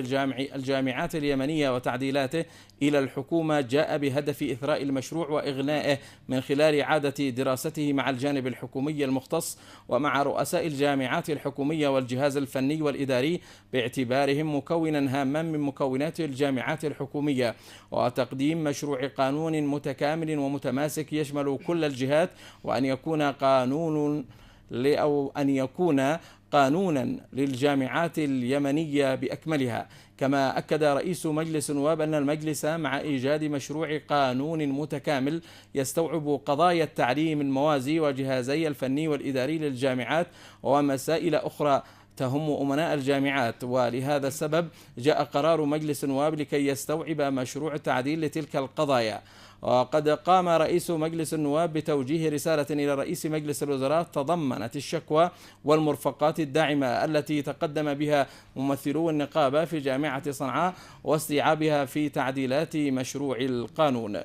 الجامعات اليمنية وتعديلاته إلى الحكومة جاء بهدف إثراء المشروع وإغنائه من خلال إعادة دراسته مع الجانب الحكومي المختص ومع رؤساء الجامعات الحكومية والجهاز الفني والإداري باعتبارهم مكونا هاما من مكونات الجامعات الحكومية، وتقديم مشروع قانون متكامل ومتماسك يشمل كل الجهات، وأن يكون قانونا للجامعات اليمنية بأكملها. كما أكد رئيس مجلس النواب أن المجلس مع إيجاد مشروع قانون متكامل يستوعب قضايا التعليم الموازي وجهازي الفني والإداري للجامعات ومسائل أخرى تهم أمناء الجامعات، ولهذا السبب جاء قرار مجلس النواب لكي يستوعب مشروع تعديل لتلك القضايا. وقد قام رئيس مجلس النواب بتوجيه رسالة إلى رئيس مجلس الوزراء تضمنت الشكوى والمرفقات الداعمة التي تقدم بها ممثلو النقابة في جامعة صنعاء واستيعابها في تعديلات مشروع القانون.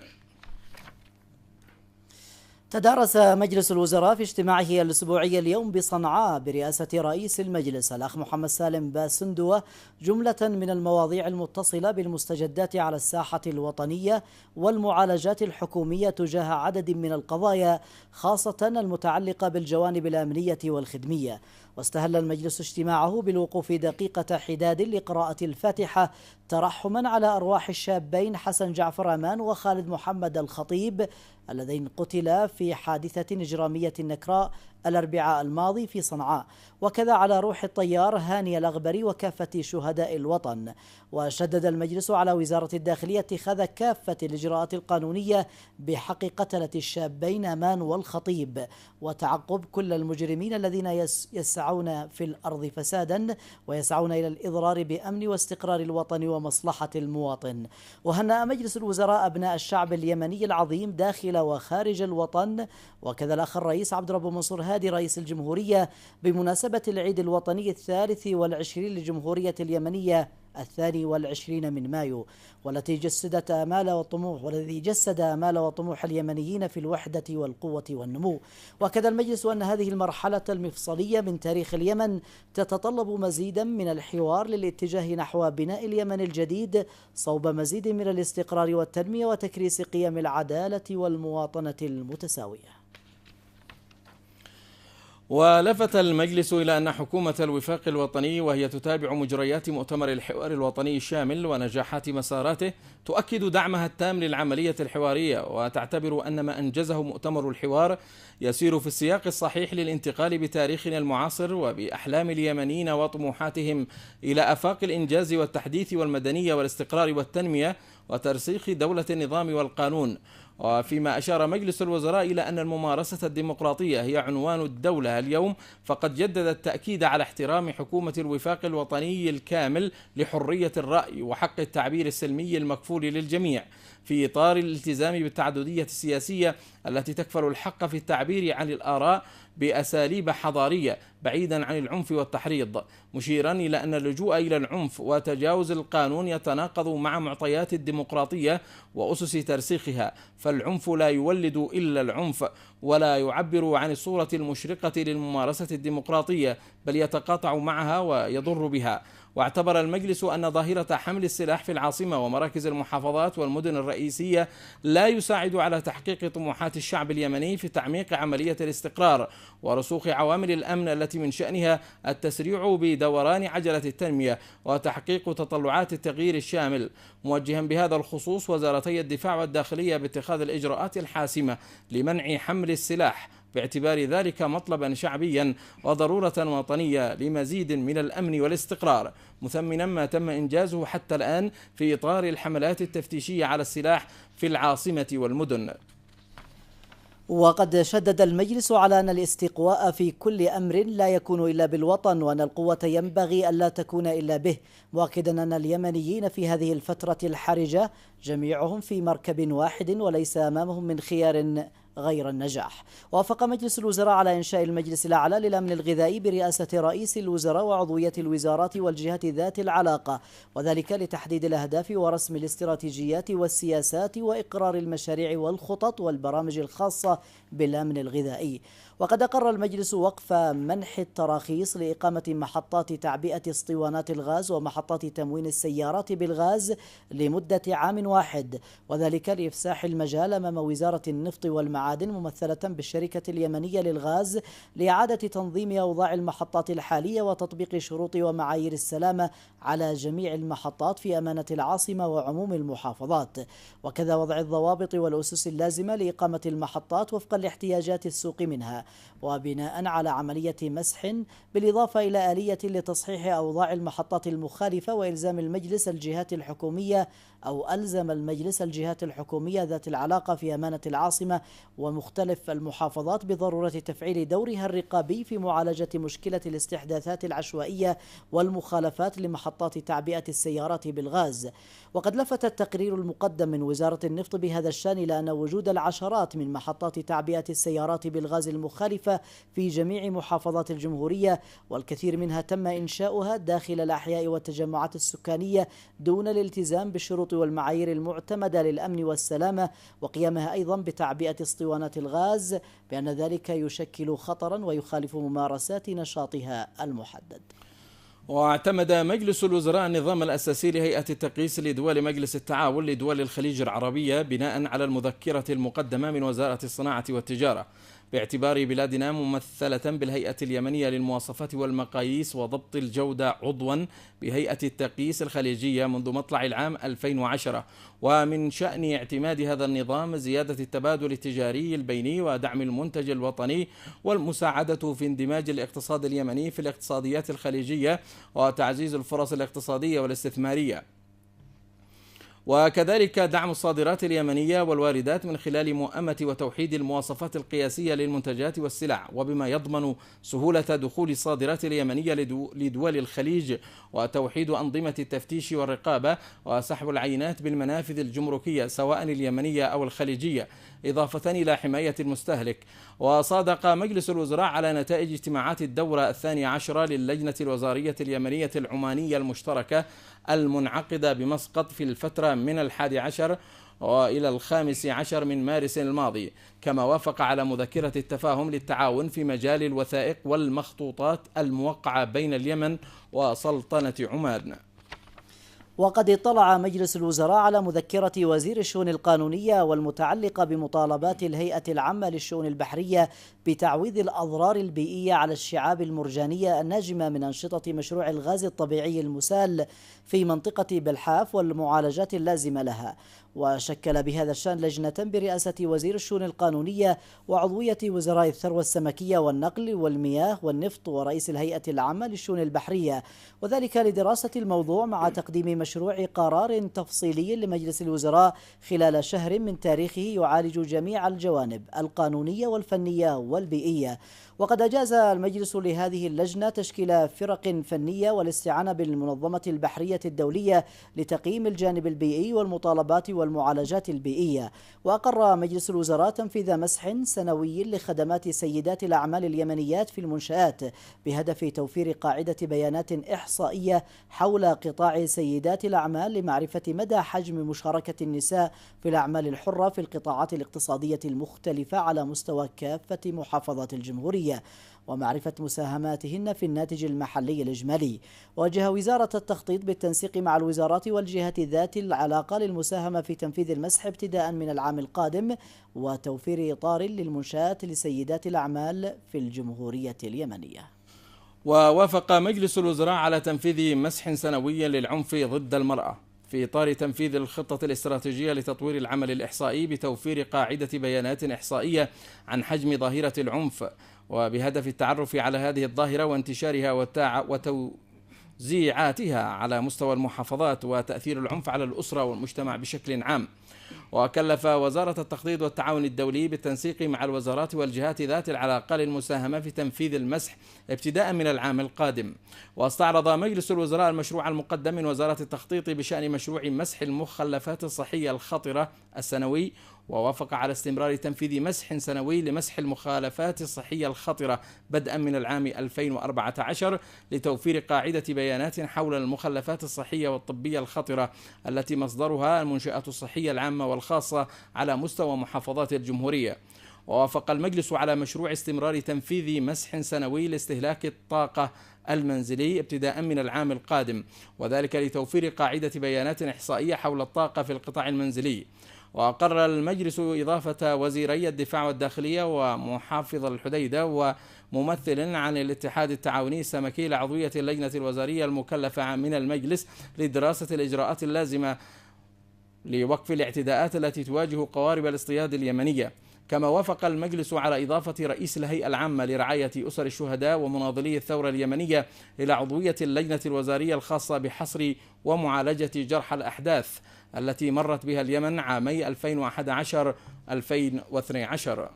تدارس مجلس الوزراء في اجتماعه الأسبوعي اليوم بصنعاء برئاسة رئيس المجلس الأخ محمد سالم باسندوة جملة من المواضيع المتصلة بالمستجدات على الساحة الوطنية والمعالجات الحكومية تجاه عدد من القضايا خاصة المتعلقة بالجوانب الأمنية والخدمية. واستهل المجلس اجتماعه بالوقوف دقيقة حداد لقراءة الفاتحة ترحما على أرواح الشابين حسن جعفر أمان وخالد محمد الخطيب اللذين قتلا في حادثة إجرامية نكراء الأربعاء الماضي في صنعاء، وكذا على روح الطيار هاني الأغبري وكافة شهداء الوطن. وشدد المجلس على وزارة الداخلية اتخاذ كافة الإجراءات القانونية بحق قتلة الشابين أمان والخطيب، وتعقب كل المجرمين الذين يسعون في الأرض فسادا ويسعون إلى الإضرار بأمن واستقرار الوطن ومصلحة المواطن. وهنأ مجلس الوزراء أبناء الشعب اليمني العظيم داخل وخارج الوطن، وكذا الأخ الرئيس عبد ربه منصور هادي رئيس الجمهورية بمناسبة العيد الوطني 23 للجمهورية اليمنية 22 من مايو، والذي جسد آمال وطموح اليمنيين في الوحدة والقوة والنمو. وأكد المجلس أن هذه المرحلة المفصلية من تاريخ اليمن تتطلب مزيدا من الحوار للاتجاه نحو بناء اليمن الجديد صوب مزيد من الاستقرار والتنمية وتكريس قيم العدالة والمواطنة المتساوية. ولفت المجلس إلى أن حكومة الوفاق الوطني وهي تتابع مجريات مؤتمر الحوار الوطني الشامل ونجاحات مساراته تؤكد دعمها التام للعملية الحوارية، وتعتبر أن ما أنجزه مؤتمر الحوار يسير في السياق الصحيح للانتقال بتاريخنا المعاصر وبأحلام اليمنيين وطموحاتهم إلى آفاق الإنجاز والتحديث والمدنية والاستقرار والتنمية وترسيخ دولة النظام والقانون. وفيما أشار مجلس الوزراء إلى أن الممارسة الديمقراطية هي عنوان الدولة اليوم، فقد جدد التأكيد على احترام حكومة الوفاق الوطني الكامل لحرية الرأي وحق التعبير السلمي المكفول للجميع في إطار الالتزام بالتعددية السياسية التي تكفل الحق في التعبير عن الآراء بأساليب حضارية بعيدا عن العنف والتحريض، مشيرا إلى أن اللجوء إلى العنف وتجاوز القانون يتناقض مع معطيات الديمقراطية وأسس ترسيخها، فالعنف لا يولد إلا العنف ولا يعبر عن الصورة المشرقة للممارسة الديمقراطية، بل يتقاطع معها ويضر بها. واعتبر المجلس أن ظاهرة حمل السلاح في العاصمة ومراكز المحافظات والمدن الرئيسية لا يساعد على تحقيق طموحات الشعب اليمني في تعميق عملية الاستقرار ورسوخ عوامل الأمن التي من شأنها التسريع بدوران عجلة التنمية وتحقيق تطلعات التغيير الشامل، موجها بهذا الخصوص وزارتي الدفاع والداخلية باتخاذ الإجراءات الحاسمة لمنع حمل السلاح، باعتبار ذلك مطلبا شعبيا وضرورة وطنية لمزيد من الأمن والاستقرار، مثمنا ما تم إنجازه حتى الآن في إطار الحملات التفتيشية على السلاح في العاصمة والمدن. وقد شدد المجلس على أن الاستقواء في كل أمر لا يكون إلا بالوطن، وأن القوة ينبغي ألا تكون إلا به، مؤكدا أن اليمنيين في هذه الفترة الحرجة جميعهم في مركب واحد وليس أمامهم من خيار غير النجاح. وافق مجلس الوزراء على إنشاء المجلس الأعلى للأمن الغذائي برئاسة رئيس الوزراء وعضوية الوزارات والجهات ذات العلاقة، وذلك لتحديد الأهداف ورسم الاستراتيجيات والسياسات وإقرار المشاريع والخطط والبرامج الخاصة بالأمن الغذائي. وقد أقر المجلس وقف منح التراخيص لإقامة محطات تعبئة اسطوانات الغاز ومحطات تموين السيارات بالغاز لمدة عام واحد، وذلك لإفساح المجال أمام وزارة النفط والمعادن ممثلة بالشركة اليمنية للغاز لإعادة تنظيم أوضاع المحطات الحالية وتطبيق شروط ومعايير السلامة على جميع المحطات في أمانة العاصمة وعموم المحافظات، وكذا وضع الضوابط والأسس اللازمة لإقامة المحطات وفقا لاحتياجات السوق منها، وبناء على عملية مسح، بالإضافة إلى آلية لتصحيح أوضاع المحطات المخالفة وإلزام المجلس الجهات الحكومية ألزم المجلس الجهات الحكومية ذات العلاقة في أمانة العاصمة ومختلف المحافظات بضرورة تفعيل دورها الرقابي في معالجة مشكلة الاستحداثات العشوائية والمخالفات لمحطات تعبئة السيارات بالغاز. وقد لفت التقرير المقدم من وزارة النفط بهذا الشأن إلى أن وجود العشرات من محطات تعبئة السيارات بالغاز المخالفة في جميع محافظات الجمهورية، والكثير منها تم إنشاؤها داخل الأحياء والتجمعات السكانية دون الالتزام بالشروط والمعايير المعتمدة للأمن والسلامة، وقيامها أيضا بتعبئة اسطوانات الغاز، بأن ذلك يشكل خطرا ويخالف ممارسات نشاطها المحدد. واعتمد مجلس الوزراء النظام الأساسي لهيئة التقييس لدول مجلس التعاون لدول الخليج العربية بناء على المذكرة المقدمة من وزارة الصناعة والتجارة، باعتبار بلادنا ممثلة بالهيئة اليمنية للمواصفات والمقاييس وضبط الجودة عضوا بهيئة التقييس الخليجية منذ مطلع العام 2010، ومن شأن اعتماد هذا النظام زيادة التبادل التجاري البيني ودعم المنتج الوطني والمساعدة في اندماج الاقتصاد اليمني في الاقتصاديات الخليجية وتعزيز الفرص الاقتصادية والاستثمارية، وكذلك دعم الصادرات اليمنية والواردات من خلال مؤامة وتوحيد المواصفات القياسية للمنتجات والسلع، وبما يضمن سهولة دخول الصادرات اليمنية لدول الخليج، وتوحيد أنظمة التفتيش والرقابة وسحب العينات بالمنافذ الجمركية سواء اليمنية أو الخليجية، إضافة إلى حماية المستهلك. وصادق مجلس الوزراء على نتائج اجتماعات الدورة 12 للجنة الوزارية اليمنية العمانية المشتركة المنعقدة بمسقط في الفترة من 11 وإلى 15 من مارس الماضي، كما وافق على مذكرة التفاهم للتعاون في مجال الوثائق والمخطوطات الموقعة بين اليمن وسلطنة عمان. وقد اطلع مجلس الوزراء على مذكرة وزير الشؤون القانونية والمتعلقة بمطالبات الهيئة العامة للشؤون البحرية بتعويض الأضرار البيئية على الشعاب المرجانية الناجمة من أنشطة مشروع الغاز الطبيعي المسال في منطقة بلحاف والمعالجات اللازمة لها. وشكل بهذا الشأن لجنة برئاسة وزير الشؤون القانونية وعضوية وزراء الثروة السمكية والنقل والمياه والنفط ورئيس الهيئة العامة للشؤون البحرية، وذلك لدراسة الموضوع مع تقديم مشروع قرار تفصيلي لمجلس الوزراء خلال شهر من تاريخه يعالج جميع الجوانب القانونية والفنية والبيئية. وقد أجاز المجلس لهذه اللجنة تشكيل فرق فنية والاستعانة بالمنظمة البحرية الدولية لتقييم الجانب البيئي والمطالبات والمعالجات البيئية. وأقر مجلس الوزراء تنفيذ مسح سنوي لخدمات سيدات الأعمال اليمنيات في المنشآت بهدف توفير قاعدة بيانات إحصائية حول قطاع سيدات الأعمال لمعرفة مدى حجم مشاركة النساء في الأعمال الحرة في القطاعات الاقتصادية المختلفة على مستوى كافة محافظات الجمهورية ومعرفة مساهماتهن في الناتج المحلي الإجمالي. وجه وزارة التخطيط بالتنسيق مع الوزارات والجهات ذات العلاقة للمساهمة في تنفيذ المسح ابتداء من العام القادم وتوفير إطار للمنشآت لسيدات الأعمال في الجمهورية اليمنية. ووافق مجلس الوزراء على تنفيذ مسح سنوي للعنف ضد المرأة في إطار تنفيذ الخطة الاستراتيجية لتطوير العمل الإحصائي بتوفير قاعدة بيانات إحصائية عن حجم ظاهرة العنف، وبهدف التعرف على هذه الظاهرة وانتشارها وتوزيعاتها على مستوى المحافظات وتأثير العنف على الأسرة والمجتمع بشكل عام. وكلف وزارة التخطيط والتعاون الدولي بالتنسيق مع الوزارات والجهات ذات العلاقة للمساهمة في تنفيذ المسح ابتداء من العام القادم. واستعرض مجلس الوزراء المشروع المقدم من وزارة التخطيط بشأن مشروع مسح المخلفات الصحية الخطرة السنوي، ووافق على استمرار تنفيذ مسح سنوي لمسح المخالفات الصحية الخطرة بدءا من العام 2014 لتوفير قاعدة بيانات حول المخلفات الصحية والطبية الخطرة التي مصدرها المنشآت الصحية العامة والخاصة على مستوى محافظات الجمهورية. ووافق المجلس على مشروع استمرار تنفيذ مسح سنوي لاستهلاك الطاقة المنزلي ابتداء من العام القادم، وذلك لتوفير قاعدة بيانات إحصائية حول الطاقة في القطاع المنزلي. وأقر المجلس إضافة وزيري الدفاع والداخلية ومحافظ الحديدة وممثل عن الاتحاد التعاوني السمكي لعضوية اللجنة الوزارية المكلفة من المجلس لدراسة الإجراءات اللازمة لوقف الاعتداءات التي تواجه قوارب الاصطياد اليمنية. كما وافق المجلس على إضافة رئيس الهيئة العامة لرعاية أسر الشهداء ومناضلي الثورة اليمنية إلى عضوية اللجنة الوزارية الخاصة بحصر ومعالجة جرحى الأحداث التي مرت بها اليمن عامي 2011-2012.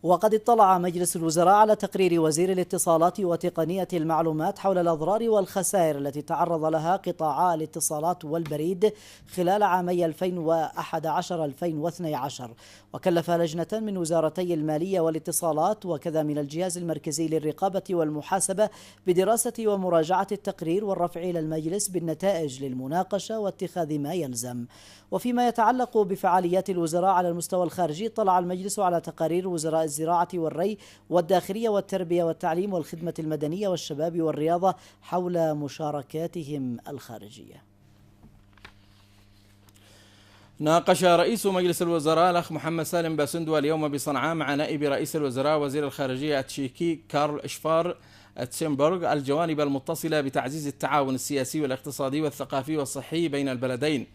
وقد اطلع مجلس الوزراء على تقرير وزير الاتصالات وتقنية المعلومات حول الأضرار والخسائر التي تعرض لها قطاعا الاتصالات والبريد خلال عامي 2011-2012، وكلف لجنة من وزارتي المالية والاتصالات وكذا من الجهاز المركزي للرقابة والمحاسبة بدراسة ومراجعة التقرير والرفع إلى المجلس بالنتائج للمناقشة واتخاذ ما يلزم. وفيما يتعلق بفعاليات الوزراء على المستوى الخارجي، طلع المجلس على تقارير وزراء الزراعة والري والداخلية والتربية والتعليم والخدمة المدنية والشباب والرياضة حول مشاركاتهم الخارجية. ناقش رئيس مجلس الوزراء الأخ محمد سالم باسندو اليوم بصنعاء مع نائب رئيس الوزراء وزير الخارجية التشيكي كارل إشفار تشيمبرغ الجوانب المتصلة بتعزيز التعاون السياسي والاقتصادي والثقافي والصحي بين البلدين.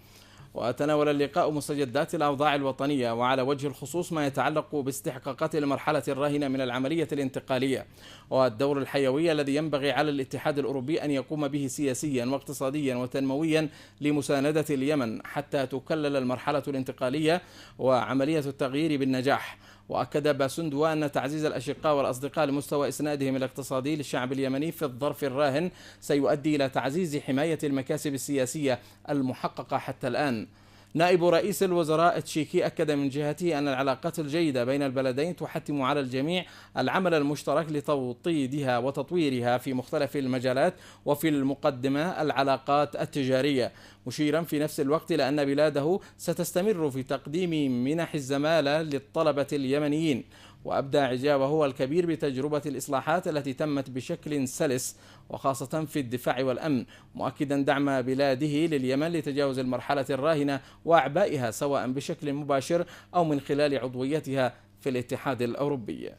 وتناول اللقاء مستجدات الأوضاع الوطنية وعلى وجه الخصوص ما يتعلق باستحقاقات المرحلة الراهنة من العملية الانتقالية والدور الحيوي الذي ينبغي على الاتحاد الأوروبي أن يقوم به سياسيا واقتصاديا وتنمويا لمساندة اليمن حتى تكلل المرحلة الانتقالية وعملية التغيير بالنجاح. وأكد باسندو أن تعزيز الأشقاء والأصدقاء لمستوى إسنادهم الاقتصادي للشعب اليمني في الظرف الراهن سيؤدي إلى تعزيز حماية المكاسب السياسية المحققة حتى الآن. نائب رئيس الوزراء التشيكي أكد من جهته أن العلاقات الجيدة بين البلدين تحتم على الجميع العمل المشترك لتوطيدها وتطويرها في مختلف المجالات، وفي المقدمة العلاقات التجارية، مشيرا في نفس الوقت إلى أن بلاده ستستمر في تقديم منح الزمالة للطلبة اليمنيين. وأبدى إعجابه الكبير بتجربة الإصلاحات التي تمت بشكل سلس وخاصة في الدفاع والأمن، مؤكدا دعم بلاده لليمن لتجاوز المرحلة الراهنة وأعبائها سواء بشكل مباشر أو من خلال عضويتها في الاتحاد الأوروبي.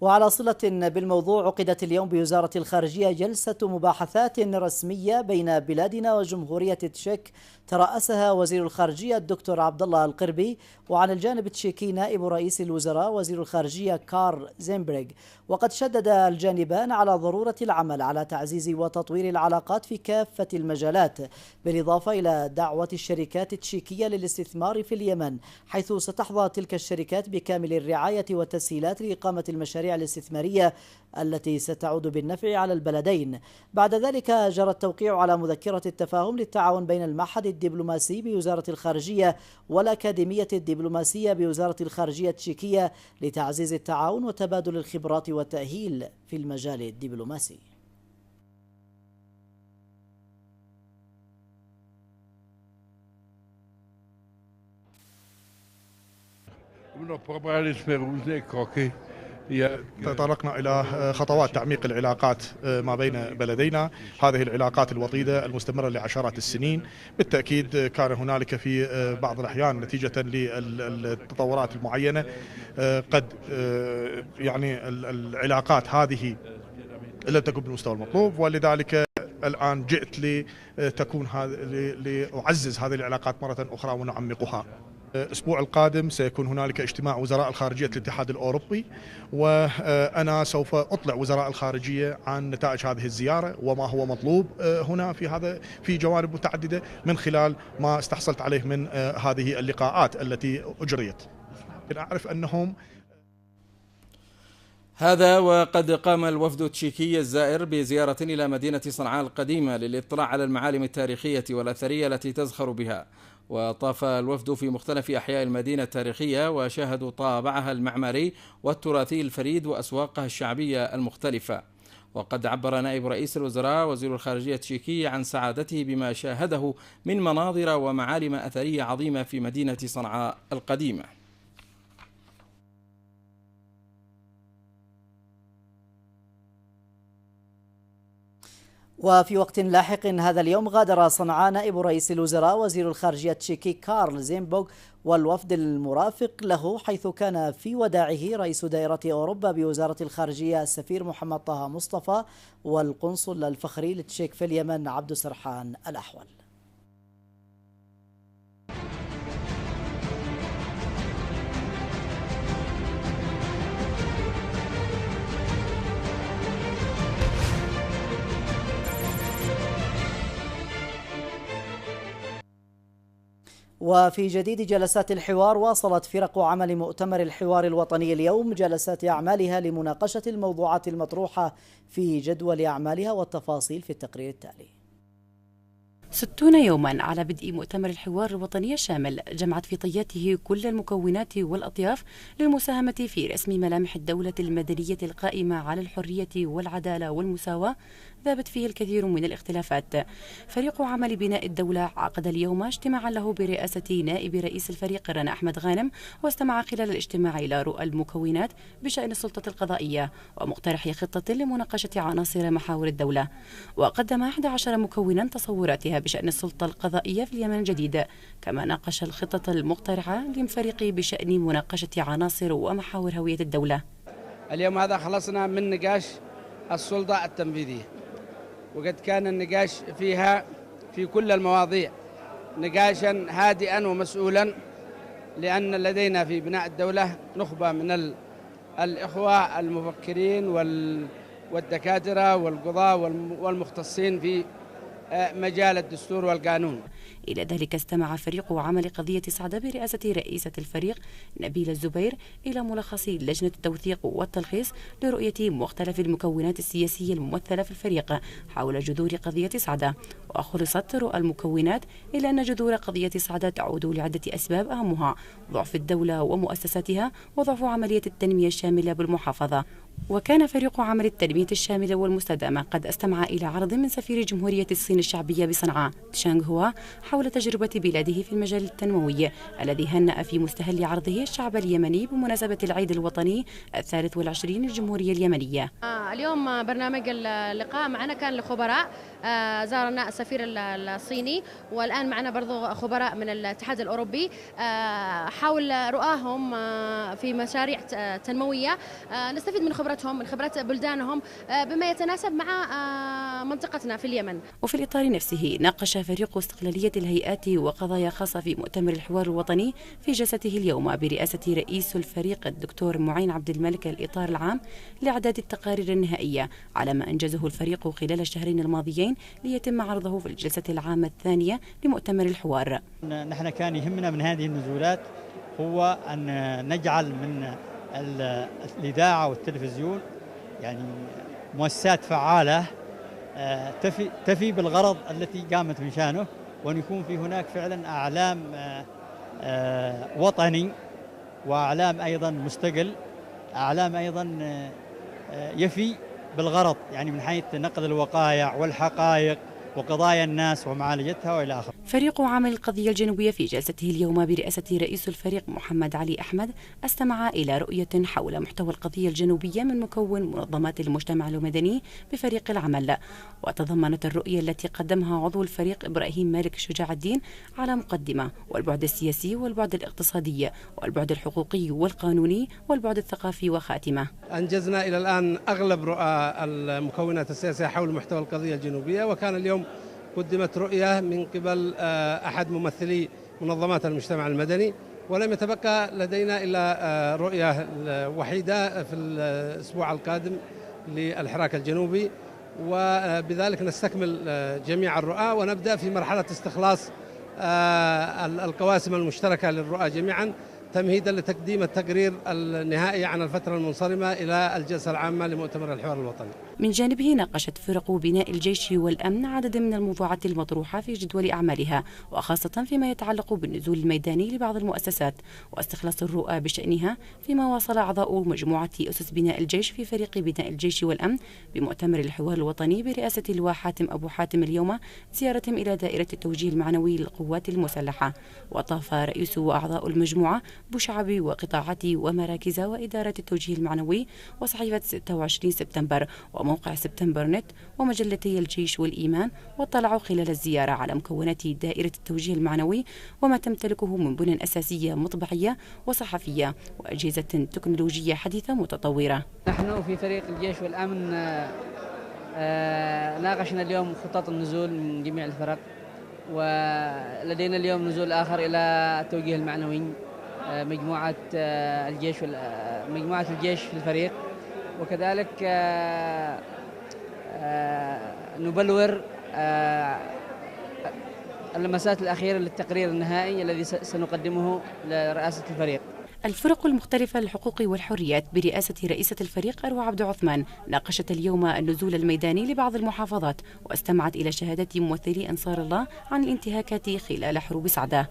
وعلى صلة بالموضوع، عقدت اليوم بوزارة الخارجية جلسة مباحثات رسمية بين بلادنا وجمهورية التشيك ترأسها وزير الخارجية الدكتور عبد الله القربي، وعن الجانب التشيكي نائب رئيس الوزراء وزير الخارجية كارل زيمبرغ. وقد شدد الجانبان على ضرورة العمل على تعزيز وتطوير العلاقات في كافة المجالات، بالإضافة إلى دعوة الشركات التشيكية للاستثمار في اليمن، حيث ستحظى تلك الشركات بكامل الرعاية والتسهيلات لإقامة المشاريع الاستثمارية التي ستعود بالنفع على البلدين. بعد ذلك جرى التوقيع على مذكرة التفاهم للتعاون بين المعهد الدبلوماسي بوزارة الخارجية والأكاديمية الدبلوماسية بوزارة الخارجية التشيكية لتعزيز التعاون وتبادل الخبرات والتأهيل في المجال الدبلوماسي. تطرقنا إلى خطوات تعميق العلاقات ما بين بلدينا، هذه العلاقات الوطيدة المستمرة لعشرات السنين. بالتأكيد كان هنالك في بعض الأحيان نتيجة للتطورات المعينة قد يعني العلاقات هذه لم تكن بالمستوى المطلوب، ولذلك الآن جئت لتكون لأعزز هذه العلاقات مرة أخرى ونعمقها. الأسبوع القادم سيكون هنالك اجتماع وزراء الخارجية الاتحاد الأوروبي، وأنا سوف أطلع وزراء الخارجية عن نتائج هذه الزيارة وما هو مطلوب هنا في جوانب متعددة من خلال ما استحصلت عليه من هذه اللقاءات التي أجريت. أعرف أنهم هذا وقد قام الوفد التشيكي الزائر بزيارة إلى مدينة صنعاء القديمة للاطلاع على المعالم التاريخية والأثرية التي تزخر بها. وطاف الوفد في مختلف أحياء المدينة التاريخية وشاهدوا طابعها المعماري والتراثي الفريد وأسواقها الشعبية المختلفة. وقد عبر نائب رئيس الوزراء وزير الخارجية التشيكي عن سعادته بما شاهده من مناظر ومعالم أثرية عظيمة في مدينة صنعاء القديمة. وفي وقت لاحق هذا اليوم غادر صنعاء نائب رئيس الوزراء وزير الخارجية التشيكي كارل زيمبوغ والوفد المرافق له، حيث كان في وداعه رئيس دائرة أوروبا بوزارة الخارجية السفير محمد طه مصطفى والقنصل الفخري للتشيك في اليمن عبد السرحان الأحول. وفي جديد جلسات الحوار، واصلت فرق عمل مؤتمر الحوار الوطني اليوم جلسات أعمالها لمناقشة الموضوعات المطروحة في جدول أعمالها، والتفاصيل في التقرير التالي. 60 يوما على بدء مؤتمر الحوار الوطني الشامل جمعت في طياته كل المكونات والأطياف للمساهمة في رسم ملامح الدولة المدنية القائمة على الحرية والعدالة والمساواة، ذابت فيه الكثير من الاختلافات. فريق عمل بناء الدولة عقد اليوم اجتماعا له برئاسة نائب رئيس الفريق رنا أحمد غانم، واستمع خلال الاجتماع إلى رؤى المكونات بشأن السلطة القضائية ومقترح خطة لمناقشة عناصر محاور الدولة. وقدم 11 مكونا تصوراتها بشأن السلطة القضائية في اليمن الجديد، كما ناقش الخطة المقترحة للفريق بشأن مناقشة عناصر ومحاور هوية الدولة. اليوم هذا خلصنا من نقاش السلطة التنفيذية، وقد كان النقاش فيها في كل المواضيع نقاشا هادئا ومسؤولا، لأن لدينا في بناء الدولة نخبة من الإخوة المفكرين والدكاترة والقضاة والمختصين في مجال الدستور والقانون. إلى ذلك استمع فريق عمل قضية صعدة برئاسة رئيسة الفريق نبيلة الزبير إلى ملخص لجنة التوثيق والتلخيص لرؤية مختلف المكونات السياسية الممثلة في الفريق حول جذور قضية صعدة، وخلصت رؤى المكونات إلى أن جذور قضية صعدة تعود لعدة أسباب أهمها ضعف الدولة ومؤسساتها وضعف عملية التنمية الشاملة بالمحافظة. وكان فريق عمل التنمية الشاملة والمستدامة قد استمع إلى عرض من سفير جمهورية الصين الشعبية بصنعاء تشانغ هوا حول تجربة بلاده في المجال التنموي الذي هنأ في مستهل عرضه الشعب اليمني بمناسبة العيد الوطني 23 للجمهورية اليمنية. اليوم برنامج اللقاء معنا كان لخبراء زارنا السفير الصيني، والآن معنا برضو خبراء من الاتحاد الأوروبي حول رؤاهم في مشاريع تنموية نستفيد من خبرتهم، من خبرات بلدانهم بما يتناسب مع منطقتنا في اليمن. وفي الإطار نفسه ناقش فريق استقلالية الهيئات وقضايا خاصة في مؤتمر الحوار الوطني في جلسته اليوم برئاسة رئيس الفريق الدكتور معين عبد الملك الإطار العام لإعداد التقارير النهائية على ما أنجزه الفريق خلال الشهرين الماضيين ليتم عرضه في الجلسة العامة الثانية لمؤتمر الحوار. نحن كان يهمنا من هذه النزولات هو أن نجعل من الإذاعة والتلفزيون يعني مؤسسات فعالة تفي بالغرض التي قامت من شانه، وأن يكون في هناك فعلا أعلام وطني وأعلام أيضا مستقل، أعلام أيضا يفي بالغرض يعني من حيث نقل الوقائع والحقائق وقضايا الناس ومعالجتها وإلى آخره. فريق عمل القضية الجنوبية في جلسته اليوم برئاسة رئيس الفريق محمد علي أحمد استمع إلى رؤية حول محتوى القضية الجنوبية من مكون منظمات المجتمع المدني بفريق العمل، وتضمنت الرؤية التي قدمها عضو الفريق إبراهيم مالك شجاع الدين على مقدمة والبعد السياسي والبعد الاقتصادي والبعد الحقوقي والقانوني والبعد الثقافي وخاتمة. أنجزنا إلى الآن أغلب رؤى المكونات السياسية حول محتوى القضية الجنوبية، وكان اليوم قدمت رؤية من قبل أحد ممثلي منظمات المجتمع المدني، ولم يتبقى لدينا إلا رؤية وحيدة في الأسبوع القادم للحراك الجنوبي، وبذلك نستكمل جميع الرؤى ونبدأ في مرحلة استخلاص القواسم المشتركة للرؤى جميعا تمهيدا لتقديم التقرير النهائي عن الفترة المنصرمة إلى الجلسة العامة لمؤتمر الحوار الوطني. من جانبه ناقشت فرق بناء الجيش والأمن عدد من الموضوعات المطروحة في جدول أعمالها، وخاصة فيما يتعلق بالنزول الميداني لبعض المؤسسات واستخلاص الرؤى بشأنها، فيما واصل أعضاء مجموعة أسس بناء الجيش في فريق بناء الجيش والأمن بمؤتمر الحوار الوطني برئاسة اللواء حاتم أبو حاتم اليوم زيارتهم إلى دائرة التوجيه المعنوي للقوات المسلحة. وطاف رئيس وأعضاء المجموعة بشعب وقطاعات ومراكز وإدارة التوجيه المعنوي وصحيفة 26 سبتمبر وموقع سبتمبر نت ومجلتي الجيش والإيمان، واطلعوا خلال الزيارة على مكونات دائرة التوجيه المعنوي وما تمتلكه من بنى أساسية مطبعية وصحفية وأجهزة تكنولوجية حديثة متطورة. نحن في فريق الجيش والأمن ناقشنا اليوم خطط النزول من جميع الفرق، ولدينا اليوم نزول آخر إلى التوجيه المعنوي مجموعة الجيش في الفريق، وكذلك نبلور اللمسات الأخيرة للتقرير النهائي الذي سنقدمه لرئاسة الفريق. الفرق المختلفة للحقوق والحريات برئاسة رئيسة الفريق أروى عبد عثمان ناقشت اليوم النزول الميداني لبعض المحافظات، واستمعت إلى شهادة ممثلي أنصار الله عن الانتهاكات خلال حروب صعدة.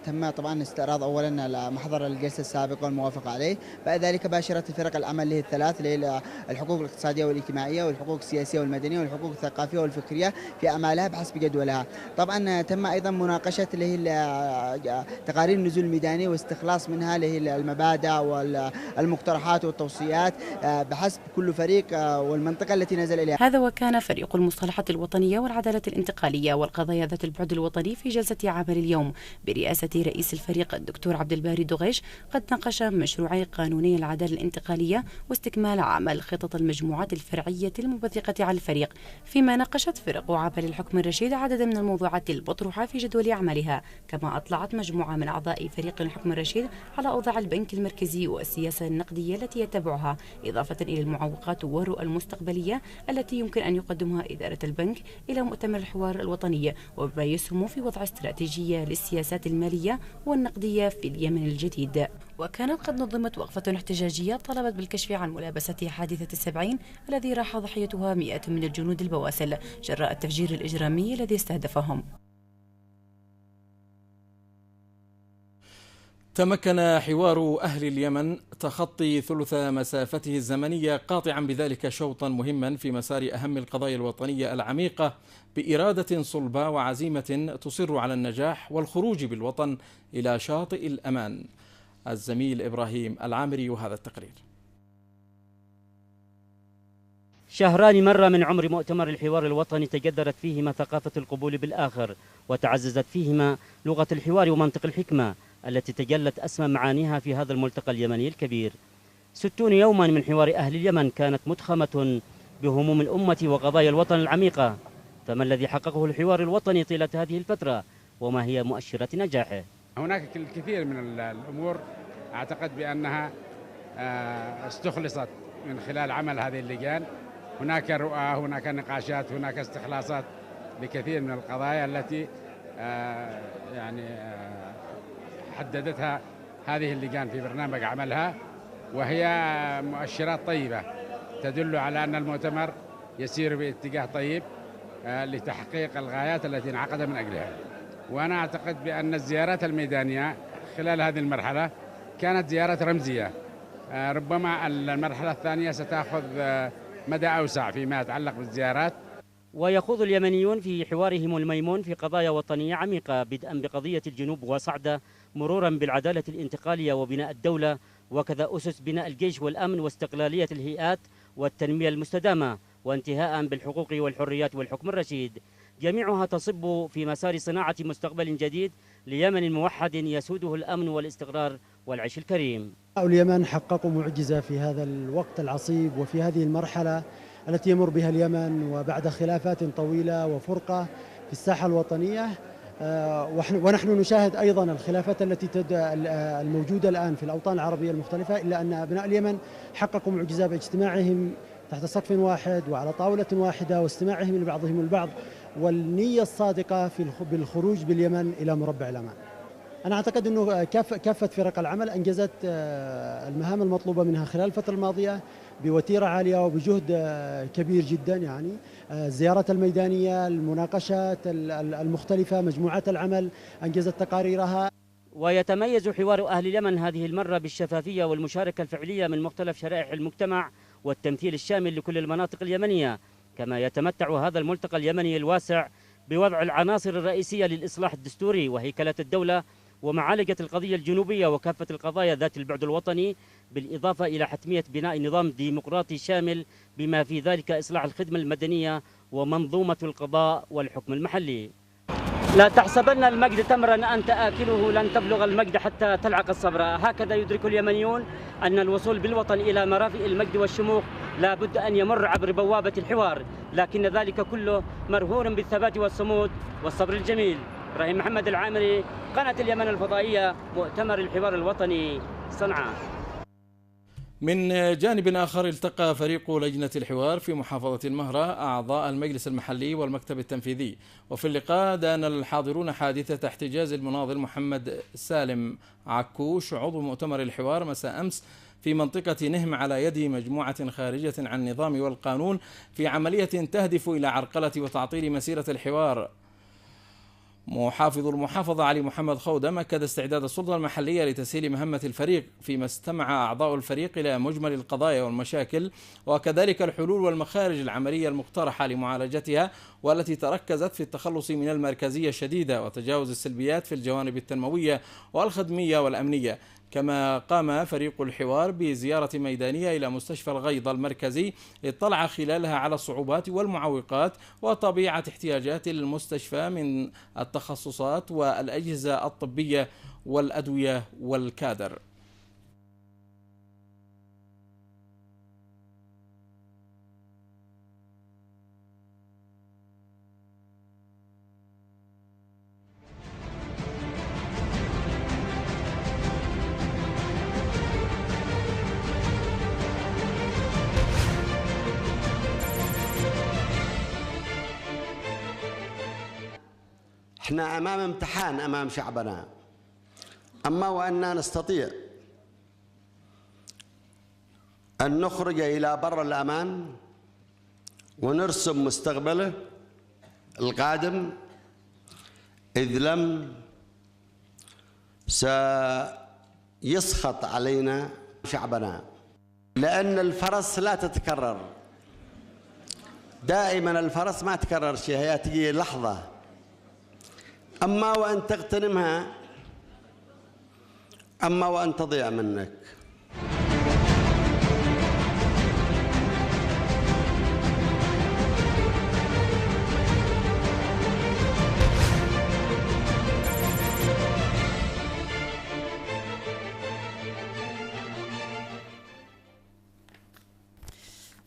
تم طبعا استعراض اولا محضر الجلسه السابقه والموافقه عليه، بعد ذلك باشرت فرق العمل له الثلاث اللي هي الحقوق الاقتصاديه والاجتماعيه والحقوق السياسيه والمدنيه والحقوق الثقافيه والفكريه في اعمالها بحسب جدولها. طبعا تم ايضا مناقشه اللي هي تقارير النزول الميداني واستخلاص منها اللي هي المبادئ والمقترحات والتوصيات بحسب كل فريق والمنطقه التي نزل اليها. هذا وكان فريق المصطلحات الوطنيه والعداله الانتقاليه والقضايا ذات البعد الوطني في جلسه عمل اليوم برئاسة برئاسة رئيس الفريق الدكتور عبد الباري دغيش قد ناقش مشروعي قانوني العدالة الانتقالية واستكمال عمل خطط المجموعات الفرعية المبثقة على الفريق، فيما ناقشت فرق عمل الحكم الرشيد عددا من الموضوعات المطروحة في جدول أعمالها. كما أطلعت مجموعة من أعضاء فريق الحكم الرشيد على أوضاع البنك المركزي والسياسة النقدية التي يتبعها، إضافة إلى المعوقات والرؤى المستقبلية التي يمكن أن يقدمها إدارة البنك إلى مؤتمر الحوار الوطني، وبما يسهم في وضع استراتيجية للسياسات المالية والنقدية في اليمن الجديد. وكانت قد نظمت وقفة احتجاجية طلبت بالكشف عن ملابسة حادثة السبعين الذي راح ضحيتها مئات من الجنود البواسل جراء التفجير الإجرامي الذي استهدفهم. تمكن حوار أهل اليمن تخطي ثلث مسافته الزمنية، قاطعا بذلك شوطا مهما في مسار أهم القضايا الوطنية العميقة بإرادة صلبة وعزيمة تصر على النجاح والخروج بالوطن إلى شاطئ الأمان. الزميل إبراهيم العامري وهذا التقرير. شهران مر من عمر مؤتمر الحوار الوطني تجدرت فيهما ثقافة القبول بالآخر، وتعززت فيهما لغة الحوار ومنطق الحكمة التي تجلت أسمى معانيها في هذا الملتقى اليمني الكبير. 60 يوما من حوار أهل اليمن كانت متخمة بهموم الأمة وقضايا الوطن العميقة، فما الذي حققه الحوار الوطني طيلة هذه الفترة وما هي مؤشرات نجاحه؟ هناك الكثير من الأمور أعتقد بأنها استخلصت من خلال عمل هذه اللجان. هناك رؤى، هناك نقاشات، هناك استخلاصات لكثير من القضايا التي حددتها هذه اللجان في برنامج عملها، وهي مؤشرات طيبة تدل على أن المؤتمر يسير باتجاه طيب لتحقيق الغايات التي انعقد من أجلها. وأنا أعتقد بأن الزيارات الميدانية خلال هذه المرحلة كانت زيارات رمزية، ربما المرحلة الثانية ستأخذ مدى أوسع فيما يتعلق بالزيارات. ويخوض اليمنيون في حوارهم الميمون في قضايا وطنية عميقة، بدءا بقضية الجنوب وصعدة، مرورا بالعدالة الانتقالية وبناء الدولة، وكذا أسس بناء الجيش والأمن واستقلالية الهيئات والتنمية المستدامة، وانتهاء بالحقوق والحريات والحكم الرشيد، جميعها تصب في مسار صناعة مستقبل جديد ليمن موحد يسوده الأمن والاستقرار والعيش الكريم. اليمن حققوا معجزة في هذا الوقت العصيب وفي هذه المرحلة التي يمر بها اليمن، وبعد خلافات طويلة وفرقة في الساحة الوطنية، ونحن نشاهد أيضا الخلافات التي الموجودة الآن في الأوطان العربية المختلفة، إلا أن أبناء اليمن حققوا معجزة باجتماعهم تحت سقف واحد وعلى طاولة واحدة واستماعهم لبعضهم البعض، والنية الصادقة بالخروج باليمن إلى مربع الأمان. أنا أعتقد أنه كافة فرق العمل أنجزت المهام المطلوبة منها خلال الفترة الماضية بوتيرة عالية وبجهد كبير جدا. يعني الزيارات الميدانية، المناقشات المختلفة، مجموعات العمل أنجزت تقاريرها. ويتميز حوار أهل اليمن هذه المرة بالشفافية والمشاركة الفعلية من مختلف شرائح المجتمع والتمثيل الشامل لكل المناطق اليمنية. كما يتمتع هذا الملتقى اليمني الواسع بوضع العناصر الرئيسية للإصلاح الدستوري وهيكلة الدولة ومعالجة القضية الجنوبية وكافة القضايا ذات البعد الوطني، بالإضافة إلى حتمية بناء نظام ديمقراطي شامل بما في ذلك إصلاح الخدمة المدنية ومنظومة القضاء والحكم المحلي. لا تحسبن المجد تمرا أنت آكله، لن تبلغ المجد حتى تلعق الصبر. هكذا يدرك اليمنيون أن الوصول بالوطن إلى مرافئ المجد والشموخ لا بد أن يمر عبر بوابة الحوار، لكن ذلك كله مرهون بالثبات والصمود والصبر الجميل. إبراهيم محمد العامري، قناة اليمن الفضائية، مؤتمر الحوار الوطني، صنعاء. من جانب آخر التقى فريق لجنة الحوار في محافظة المهرة أعضاء المجلس المحلي والمكتب التنفيذي، وفي اللقاء دان الحاضرون حادثة احتجاز المناضل محمد سالم عكوش عضو مؤتمر الحوار مساء أمس في منطقة نهم على يد مجموعة خارجة عن النظام والقانون في عملية تهدف إلى عرقلة وتعطيل مسيرة الحوار. محافظ المحافظة علي محمد خودم أكد استعداد السلطة المحلية لتسهيل مهمة الفريق، فيما استمع أعضاء الفريق إلى مجمل القضايا والمشاكل وكذلك الحلول والمخارج العملية المقترحة لمعالجتها، والتي تركزت في التخلص من المركزية الشديدة وتجاوز السلبيات في الجوانب التنموية والخدمية والأمنية. كما قام فريق الحوار بزيارة ميدانية إلى مستشفى الغيضة المركزي اطلع خلالها على الصعوبات والمعوقات وطبيعة احتياجات المستشفى من التخصصات والأجهزة الطبية والأدوية والكادر. احنا امام امتحان امام شعبنا، اما واننا نستطيع ان نخرج الى بر الامان ونرسم مستقبله القادم، اذ لم سيسخط علينا شعبنا، لان الفرص لا تتكرر. دائما الفرص ما تكرر شيء، هي تجي لحظه، أما وأن تغتنمها أما وأن تضيع منك.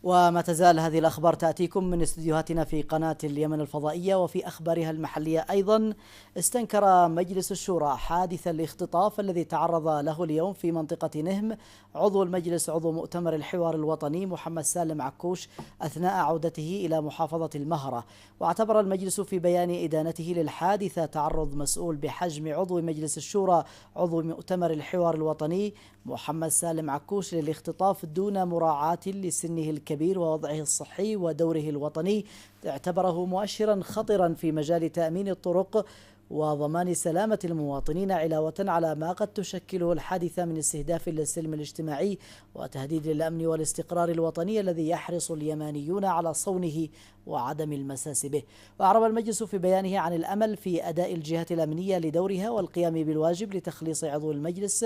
وما تزال هذه الأخبار تأتيكم من استديوهاتنا في قناة اليمن الفضائية. وفي أخبارها المحلية أيضا، استنكر مجلس الشورى حادث الاختطاف الذي تعرض له اليوم في منطقة نهم عضو المجلس عضو مؤتمر الحوار الوطني محمد سالم عكوش أثناء عودته إلى محافظة المهرة. واعتبر المجلس في بيان إدانته للحادثة تعرض مسؤول بحجم عضو مجلس الشورى عضو مؤتمر الحوار الوطني محمد سالم عكوش للاختطاف دون مراعاة لسنه الكبير ووضعه الصحي ودوره الوطني، اعتبره مؤشرا خطرا في مجال تأمين الطرق وضمان سلامة المواطنين، علاوة على ما قد تشكله الحادثة من استهداف للسلم الاجتماعي وتهديد للأمن والاستقرار الوطني الذي يحرص اليمانيون على صونه وعدم المساس به. وأعرب المجلس في بيانه عن الأمل في أداء الجهات الأمنية لدورها والقيام بالواجب لتخليص عضو المجلس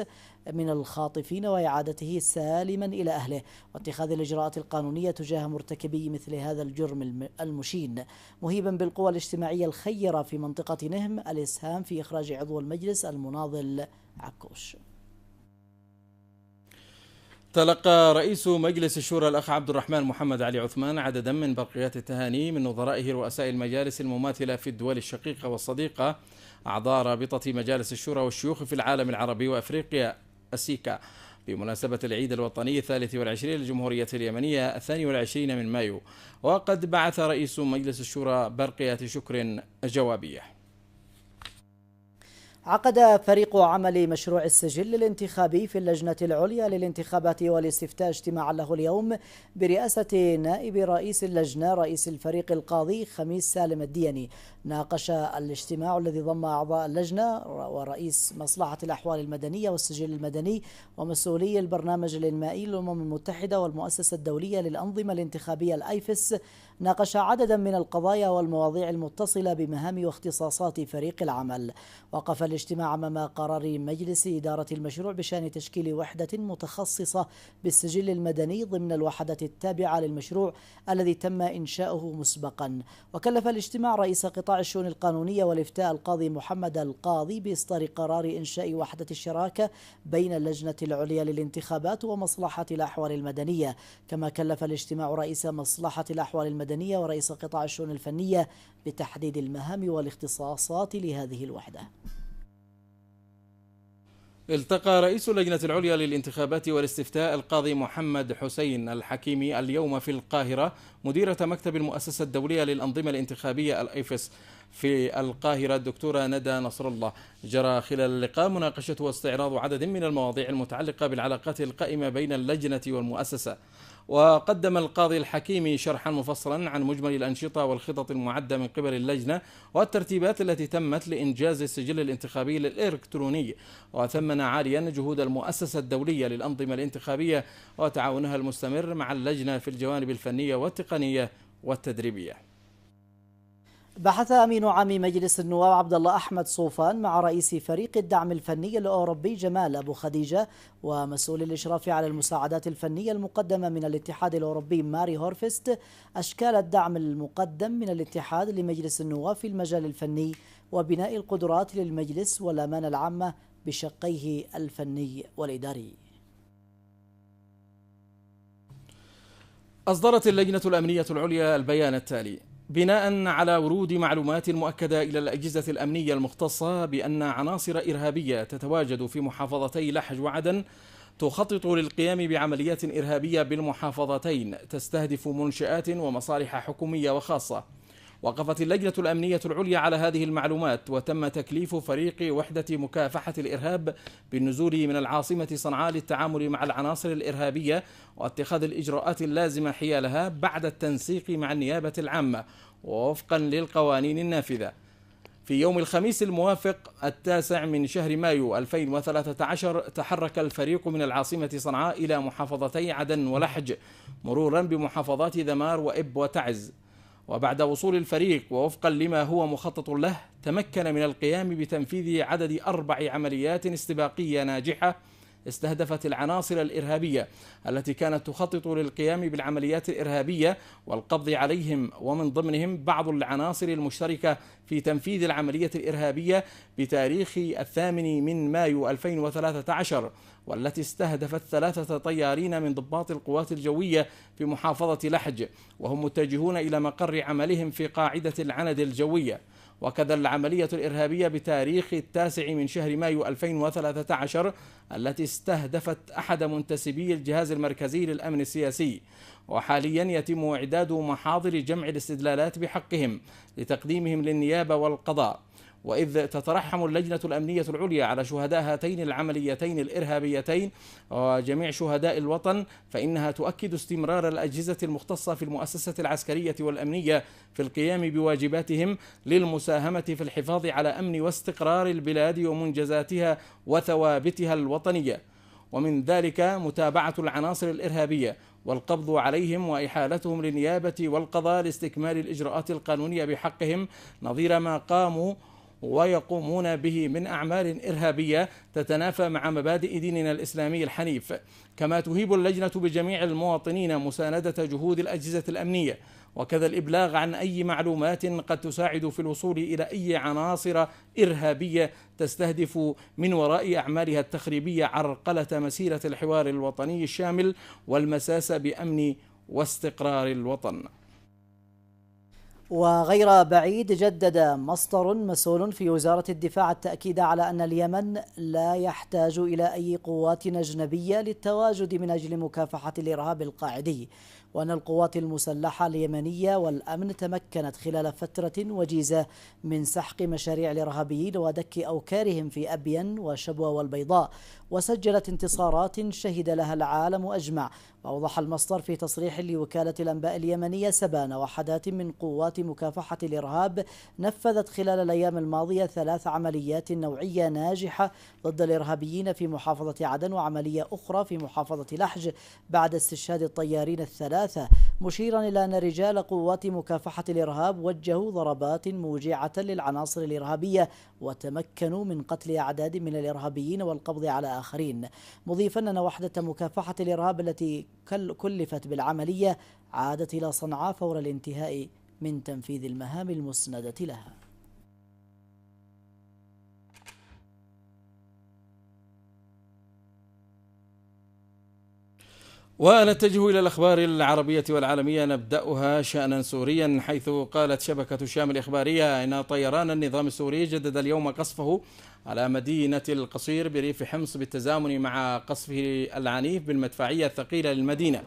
من الخاطفين وإعادته سالما إلى أهله، واتخاذ الإجراءات القانونية تجاه مرتكبي مثل هذا الجرم المشين، مهيبا بالقوى الاجتماعية الخيرة في منطقة نهم الإسهام في إخراج عضو المجلس المناضل عكوش. تلقى رئيس مجلس الشورى الأخ عبد الرحمن محمد علي عثمان عددا من برقيات التهاني من نظرائه رؤساء المجالس المماثلة في الدول الشقيقة والصديقة، أعضاء رابطة مجالس الشورى والشيوخ في العالم العربي وأفريقيا السيكا، بمناسبة العيد الوطني 23 للجمهورية اليمنية 22 من مايو. وقد بعث رئيس مجلس الشورى برقيات شكر جوابية. عقد فريق عمل مشروع السجل الانتخابي في اللجنة العليا للانتخابات والاستفتاء اجتماعا له اليوم برئاسة نائب رئيس اللجنة رئيس الفريق القاضي خميس سالم الديني. ناقش الاجتماع الذي ضم أعضاء اللجنة ورئيس مصلحة الأحوال المدنية والسجل المدني ومسؤولي البرنامج الإنمائي للأمم المتحدة والمؤسسة الدولية للأنظمة الانتخابية الأيفس، ناقش عددا من القضايا والمواضيع المتصلة بمهام واختصاصات فريق العمل. وقف الاجتماع أمام قرار مجلس إدارة المشروع بشأن تشكيل وحدة متخصصة بالسجل المدني ضمن الوحدة التابعة للمشروع الذي تم إنشاؤه مسبقا. وكلف الاجتماع رئيس قطاع الشؤون القانونية والإفتاء القاضي محمد القاضي بإصدار قرار إنشاء وحدة الشراكة بين اللجنة العليا للانتخابات ومصلحة الأحوال المدنية. كما كلف الاجتماع رئيس مصلحة الأحوال المدنية ورئيس قطاع الشؤون الفنية بتحديد المهام والاختصاصات لهذه الوحدة. التقى رئيس اللجنة العليا للانتخابات والاستفتاء القاضي محمد حسين الحكيمي اليوم في القاهرة مديرة مكتب المؤسسة الدولية للأنظمة الانتخابية الأيفس في القاهرة الدكتورة ندى نصر الله. جرى خلال اللقاء مناقشة واستعراض عدد من المواضيع المتعلقة بالعلاقات القائمة بين اللجنة والمؤسسة. وقدم القاضي الحكيمي شرحا مفصلا عن مجمل الأنشطة والخطط المعدة من قبل اللجنة والترتيبات التي تمت لإنجاز السجل الانتخابي الإلكتروني، وثمن عاليا جهود المؤسسة الدولية للأنظمة الانتخابية وتعاونها المستمر مع اللجنة في الجوانب الفنية والتقنية والتدريبية. بحث أمين عام مجلس النواب عبد الله أحمد صوفان مع رئيس فريق الدعم الفني الأوروبي جمال أبو خديجة ومسؤول الإشراف على المساعدات الفنية المقدمة من الاتحاد الأوروبي ماري هورفست أشكال الدعم المقدم من الاتحاد لمجلس النواب في المجال الفني وبناء القدرات للمجلس والأمانة العامة بشقيه الفني والإداري. أصدرت اللجنة الأمنية العليا البيان التالي: بناء على ورود معلومات مؤكدة إلى الأجهزة الأمنية المختصة بأن عناصر إرهابية تتواجد في محافظتي لحج وعدن تخطط للقيام بعمليات إرهابية بالمحافظتين تستهدف منشآت ومصالح حكومية وخاصة، وقفت اللجنة الأمنية العليا على هذه المعلومات وتم تكليف فريق وحدة مكافحة الإرهاب بالنزول من العاصمة صنعاء للتعامل مع العناصر الإرهابية واتخاذ الإجراءات اللازمة حيالها بعد التنسيق مع النيابة العامة ووفقا للقوانين النافذة. في يوم الخميس الموافق 9 من شهر مايو 2013 تحرك الفريق من العاصمة صنعاء إلى محافظتي عدن ولحج مرورا بمحافظات ذمار وإب وتعز، وبعد وصول الفريق ووفقا لما هو مخطط له تمكن من القيام بتنفيذ عدد 4 عمليات استباقية ناجحة استهدفت العناصر الإرهابية التي كانت تخطط للقيام بالعمليات الإرهابية والقبض عليهم، ومن ضمنهم بعض العناصر المشتركة في تنفيذ العملية الإرهابية بتاريخ 8 من مايو 2013 والتي استهدفت 3 طيارين من ضباط القوات الجوية في محافظة لحج وهم متجهون إلى مقر عملهم في قاعدة العند الجوية. وكذا العملية الإرهابية بتاريخ 9 من شهر مايو 2013 التي استهدفت أحد منتسبي الجهاز المركزي للأمن السياسي، وحاليا يتم إعداد محاضر جمع الاستدلالات بحقهم لتقديمهم للنيابة والقضاء. وإذ تترحم اللجنة الأمنية العليا على شهداء هاتين العمليتين الإرهابيتين وجميع شهداء الوطن، فإنها تؤكد استمرار الأجهزة المختصة في المؤسسة العسكرية والأمنية في القيام بواجباتهم للمساهمة في الحفاظ على أمن واستقرار البلاد ومنجزاتها وثوابتها الوطنية، ومن ذلك متابعة العناصر الإرهابية والقبض عليهم وإحالتهم للنيابة والقضاء لاستكمال الإجراءات القانونية بحقهم نظير ما قاموا ويقومون به من أعمال إرهابية تتنافى مع مبادئ ديننا الإسلامي الحنيف. كما تهيب اللجنة بجميع المواطنين مساندة جهود الأجهزة الأمنية وكذا الإبلاغ عن أي معلومات قد تساعد في الوصول إلى أي عناصر إرهابية تستهدف من وراء أعمالها التخريبية عرقلة مسيرة الحوار الوطني الشامل والمساس بأمن واستقرار الوطن. وغير بعيد جدد مصدر مسؤول في وزارة الدفاع التأكيد على أن اليمن لا يحتاج إلى أي قوات أجنبية للتواجد من أجل مكافحة الإرهاب القاعدي، وأن القوات المسلحة اليمنية والأمن تمكنت خلال فترة وجيزة من سحق مشاريع الإرهابيين ودك أوكارهم في أبين وشبوة والبيضاء، وسجلت انتصارات شهد لها العالم أجمع. وأوضح المصدر في تصريح لوكالة الأنباء اليمنية 7 وحدات من قوات مكافحة الإرهاب نفذت خلال الأيام الماضية 3 عمليات نوعية ناجحة ضد الإرهابيين في محافظة عدن وعملية أخرى في محافظة لحج بعد استشهاد الطيارين 3، مشيرا إلى أن رجال قوات مكافحة الإرهاب وجهوا ضربات موجعة للعناصر الإرهابية وتمكنوا من قتل أعداد من الإرهابيين والقبض على آخرين، مضيفا أن وحدة مكافحة الإرهاب التي كلفت بالعملية عادت إلى صنعاء فور الانتهاء من تنفيذ المهام المسندة لها. ونتجه إلى الأخبار العربية والعالمية، نبدأها شأنا سوريا، حيث قالت شبكة الشام الإخبارية إن طيران النظام السوري جدد اليوم قصفه على مدينة القصير بريف حمص بالتزامن مع قصفه العنيف بالمدفعية الثقيلة للمدينة.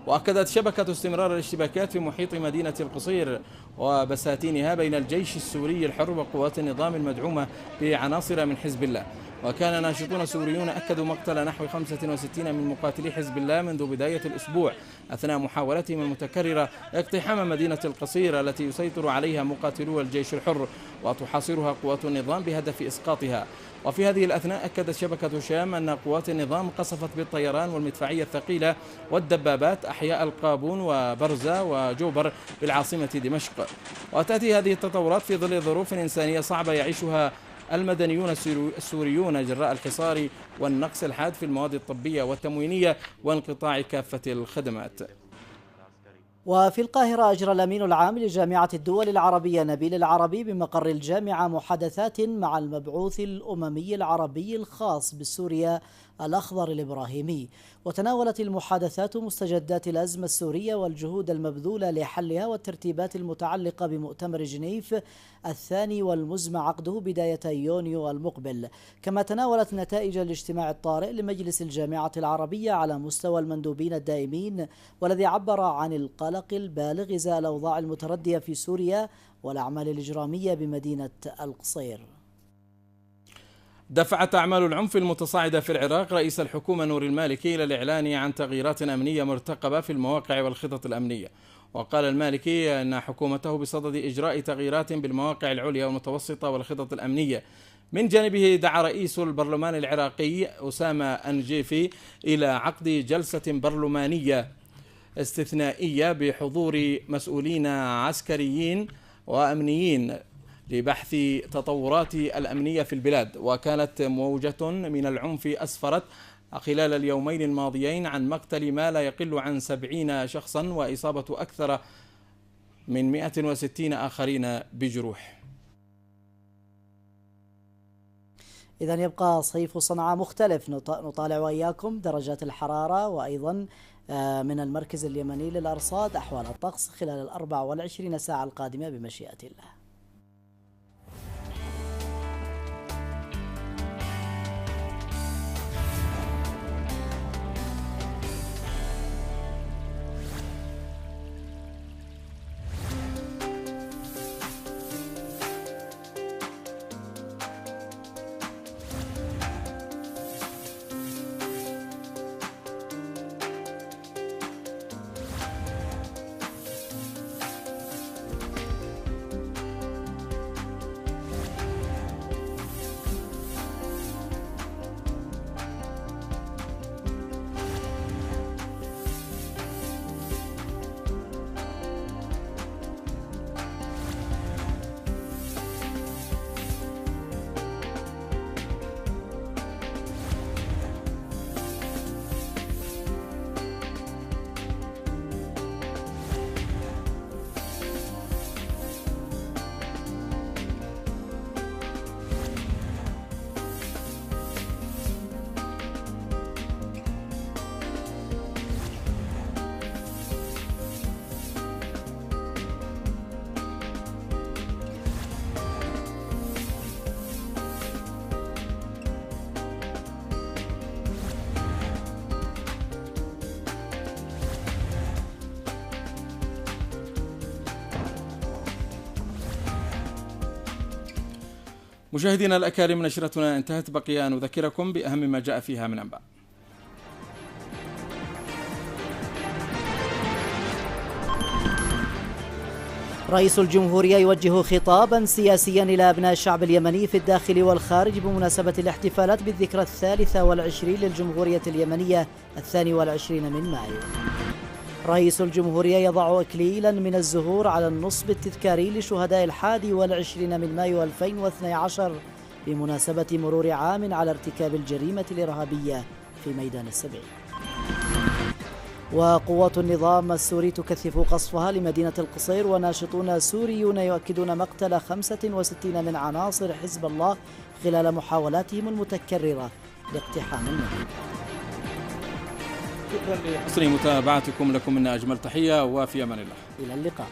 وأكدت شبكة استمرار الاشتباكات في محيط مدينة القصير وبساتينها بين الجيش السوري الحر وقوات النظام المدعومة بعناصر من حزب الله. وكان ناشطون سوريون أكدوا مقتل نحو 65 من مقاتلي حزب الله منذ بداية الأسبوع أثناء محاولتهم المتكررة اقتحام مدينة القصير التي يسيطر عليها مقاتلو الجيش الحر وتحاصرها قوات النظام بهدف إسقاطها. وفي هذه الأثناء أكدت شبكة شام أن قوات النظام قصفت بالطيران والمدفعية الثقيلة والدبابات أحياء القابون وبرزة وجوبر بالعاصمة دمشق. وتأتي هذه التطورات في ظل ظروف إنسانية صعبة يعيشها المدنيون السوريون جراء الحصار والنقص الحاد في المواد الطبية والتموينية وانقطاع كافة الخدمات. وفي القاهرة أجرى الأمين العام لجامعة الدول العربية نبيل العربي بمقر الجامعة محادثات مع المبعوث الأممي العربي الخاص بسوريا الأخضر الإبراهيمي، وتناولت المحادثات مستجدات الأزمة السورية والجهود المبذولة لحلها والترتيبات المتعلقة بمؤتمر جنيف الثاني والمزمع عقده بداية يونيو المقبل. كما تناولت نتائج الاجتماع الطارئ لمجلس الجامعة العربية على مستوى المندوبين الدائمين، والذي عبر عن القلق البالغ إزاء الأوضاع المتردية في سوريا والأعمال الإجرامية بمدينة القصير. دفعت أعمال العنف المتصاعدة في العراق رئيس الحكومة نور المالكي إلى الإعلان عن تغييرات أمنية مرتقبة في المواقع والخطط الأمنية. وقال المالكي أن حكومته بصدد إجراء تغييرات بالمواقع العليا والمتوسطة والخطط الأمنية. من جانبه دعا رئيس البرلمان العراقي أسامة أنجيفي إلى عقد جلسة برلمانية استثنائية بحضور مسؤولين عسكريين وأمنيين لبحث تطورات الأمنية في البلاد. وكانت موجة من العنف أسفرت خلال اليومين الماضيين عن مقتل ما لا يقل عن 70 شخصا وإصابة أكثر من 160 آخرين بجروح. إذن يبقى صيف صنعاء مختلف. نطالع وإياكم درجات الحرارة وأيضا من المركز اليمني للأرصاد أحوال الطقس خلال 24 ساعة القادمة بمشيئة الله. مشاهدينا الأكارم، نشرتنا انتهت. بقي أن أذكركم بأهم ما جاء فيها من أنباء. رئيس الجمهورية يوجه خطابا سياسيا إلى أبناء الشعب اليمني في الداخل والخارج بمناسبة الاحتفالات بالذكرى 23 للجمهورية اليمنية 22 من مايو. رئيس الجمهورية يضع إكليلا من الزهور على النصب التذكاري لشهداء 21 من مايو 2012 بمناسبة مرور عام على ارتكاب الجريمة الإرهابية في ميدان السبعين. وقوات النظام السوري تكثف قصفها لمدينة القصير، وناشطون سوريون يؤكدون مقتل 65 من عناصر حزب الله خلال محاولاتهم المتكررة لاقتحام المدينة. شكرا لحسن متابعتكم، لكم منا أجمل تحية وفي أمان الله. إلى اللقاء.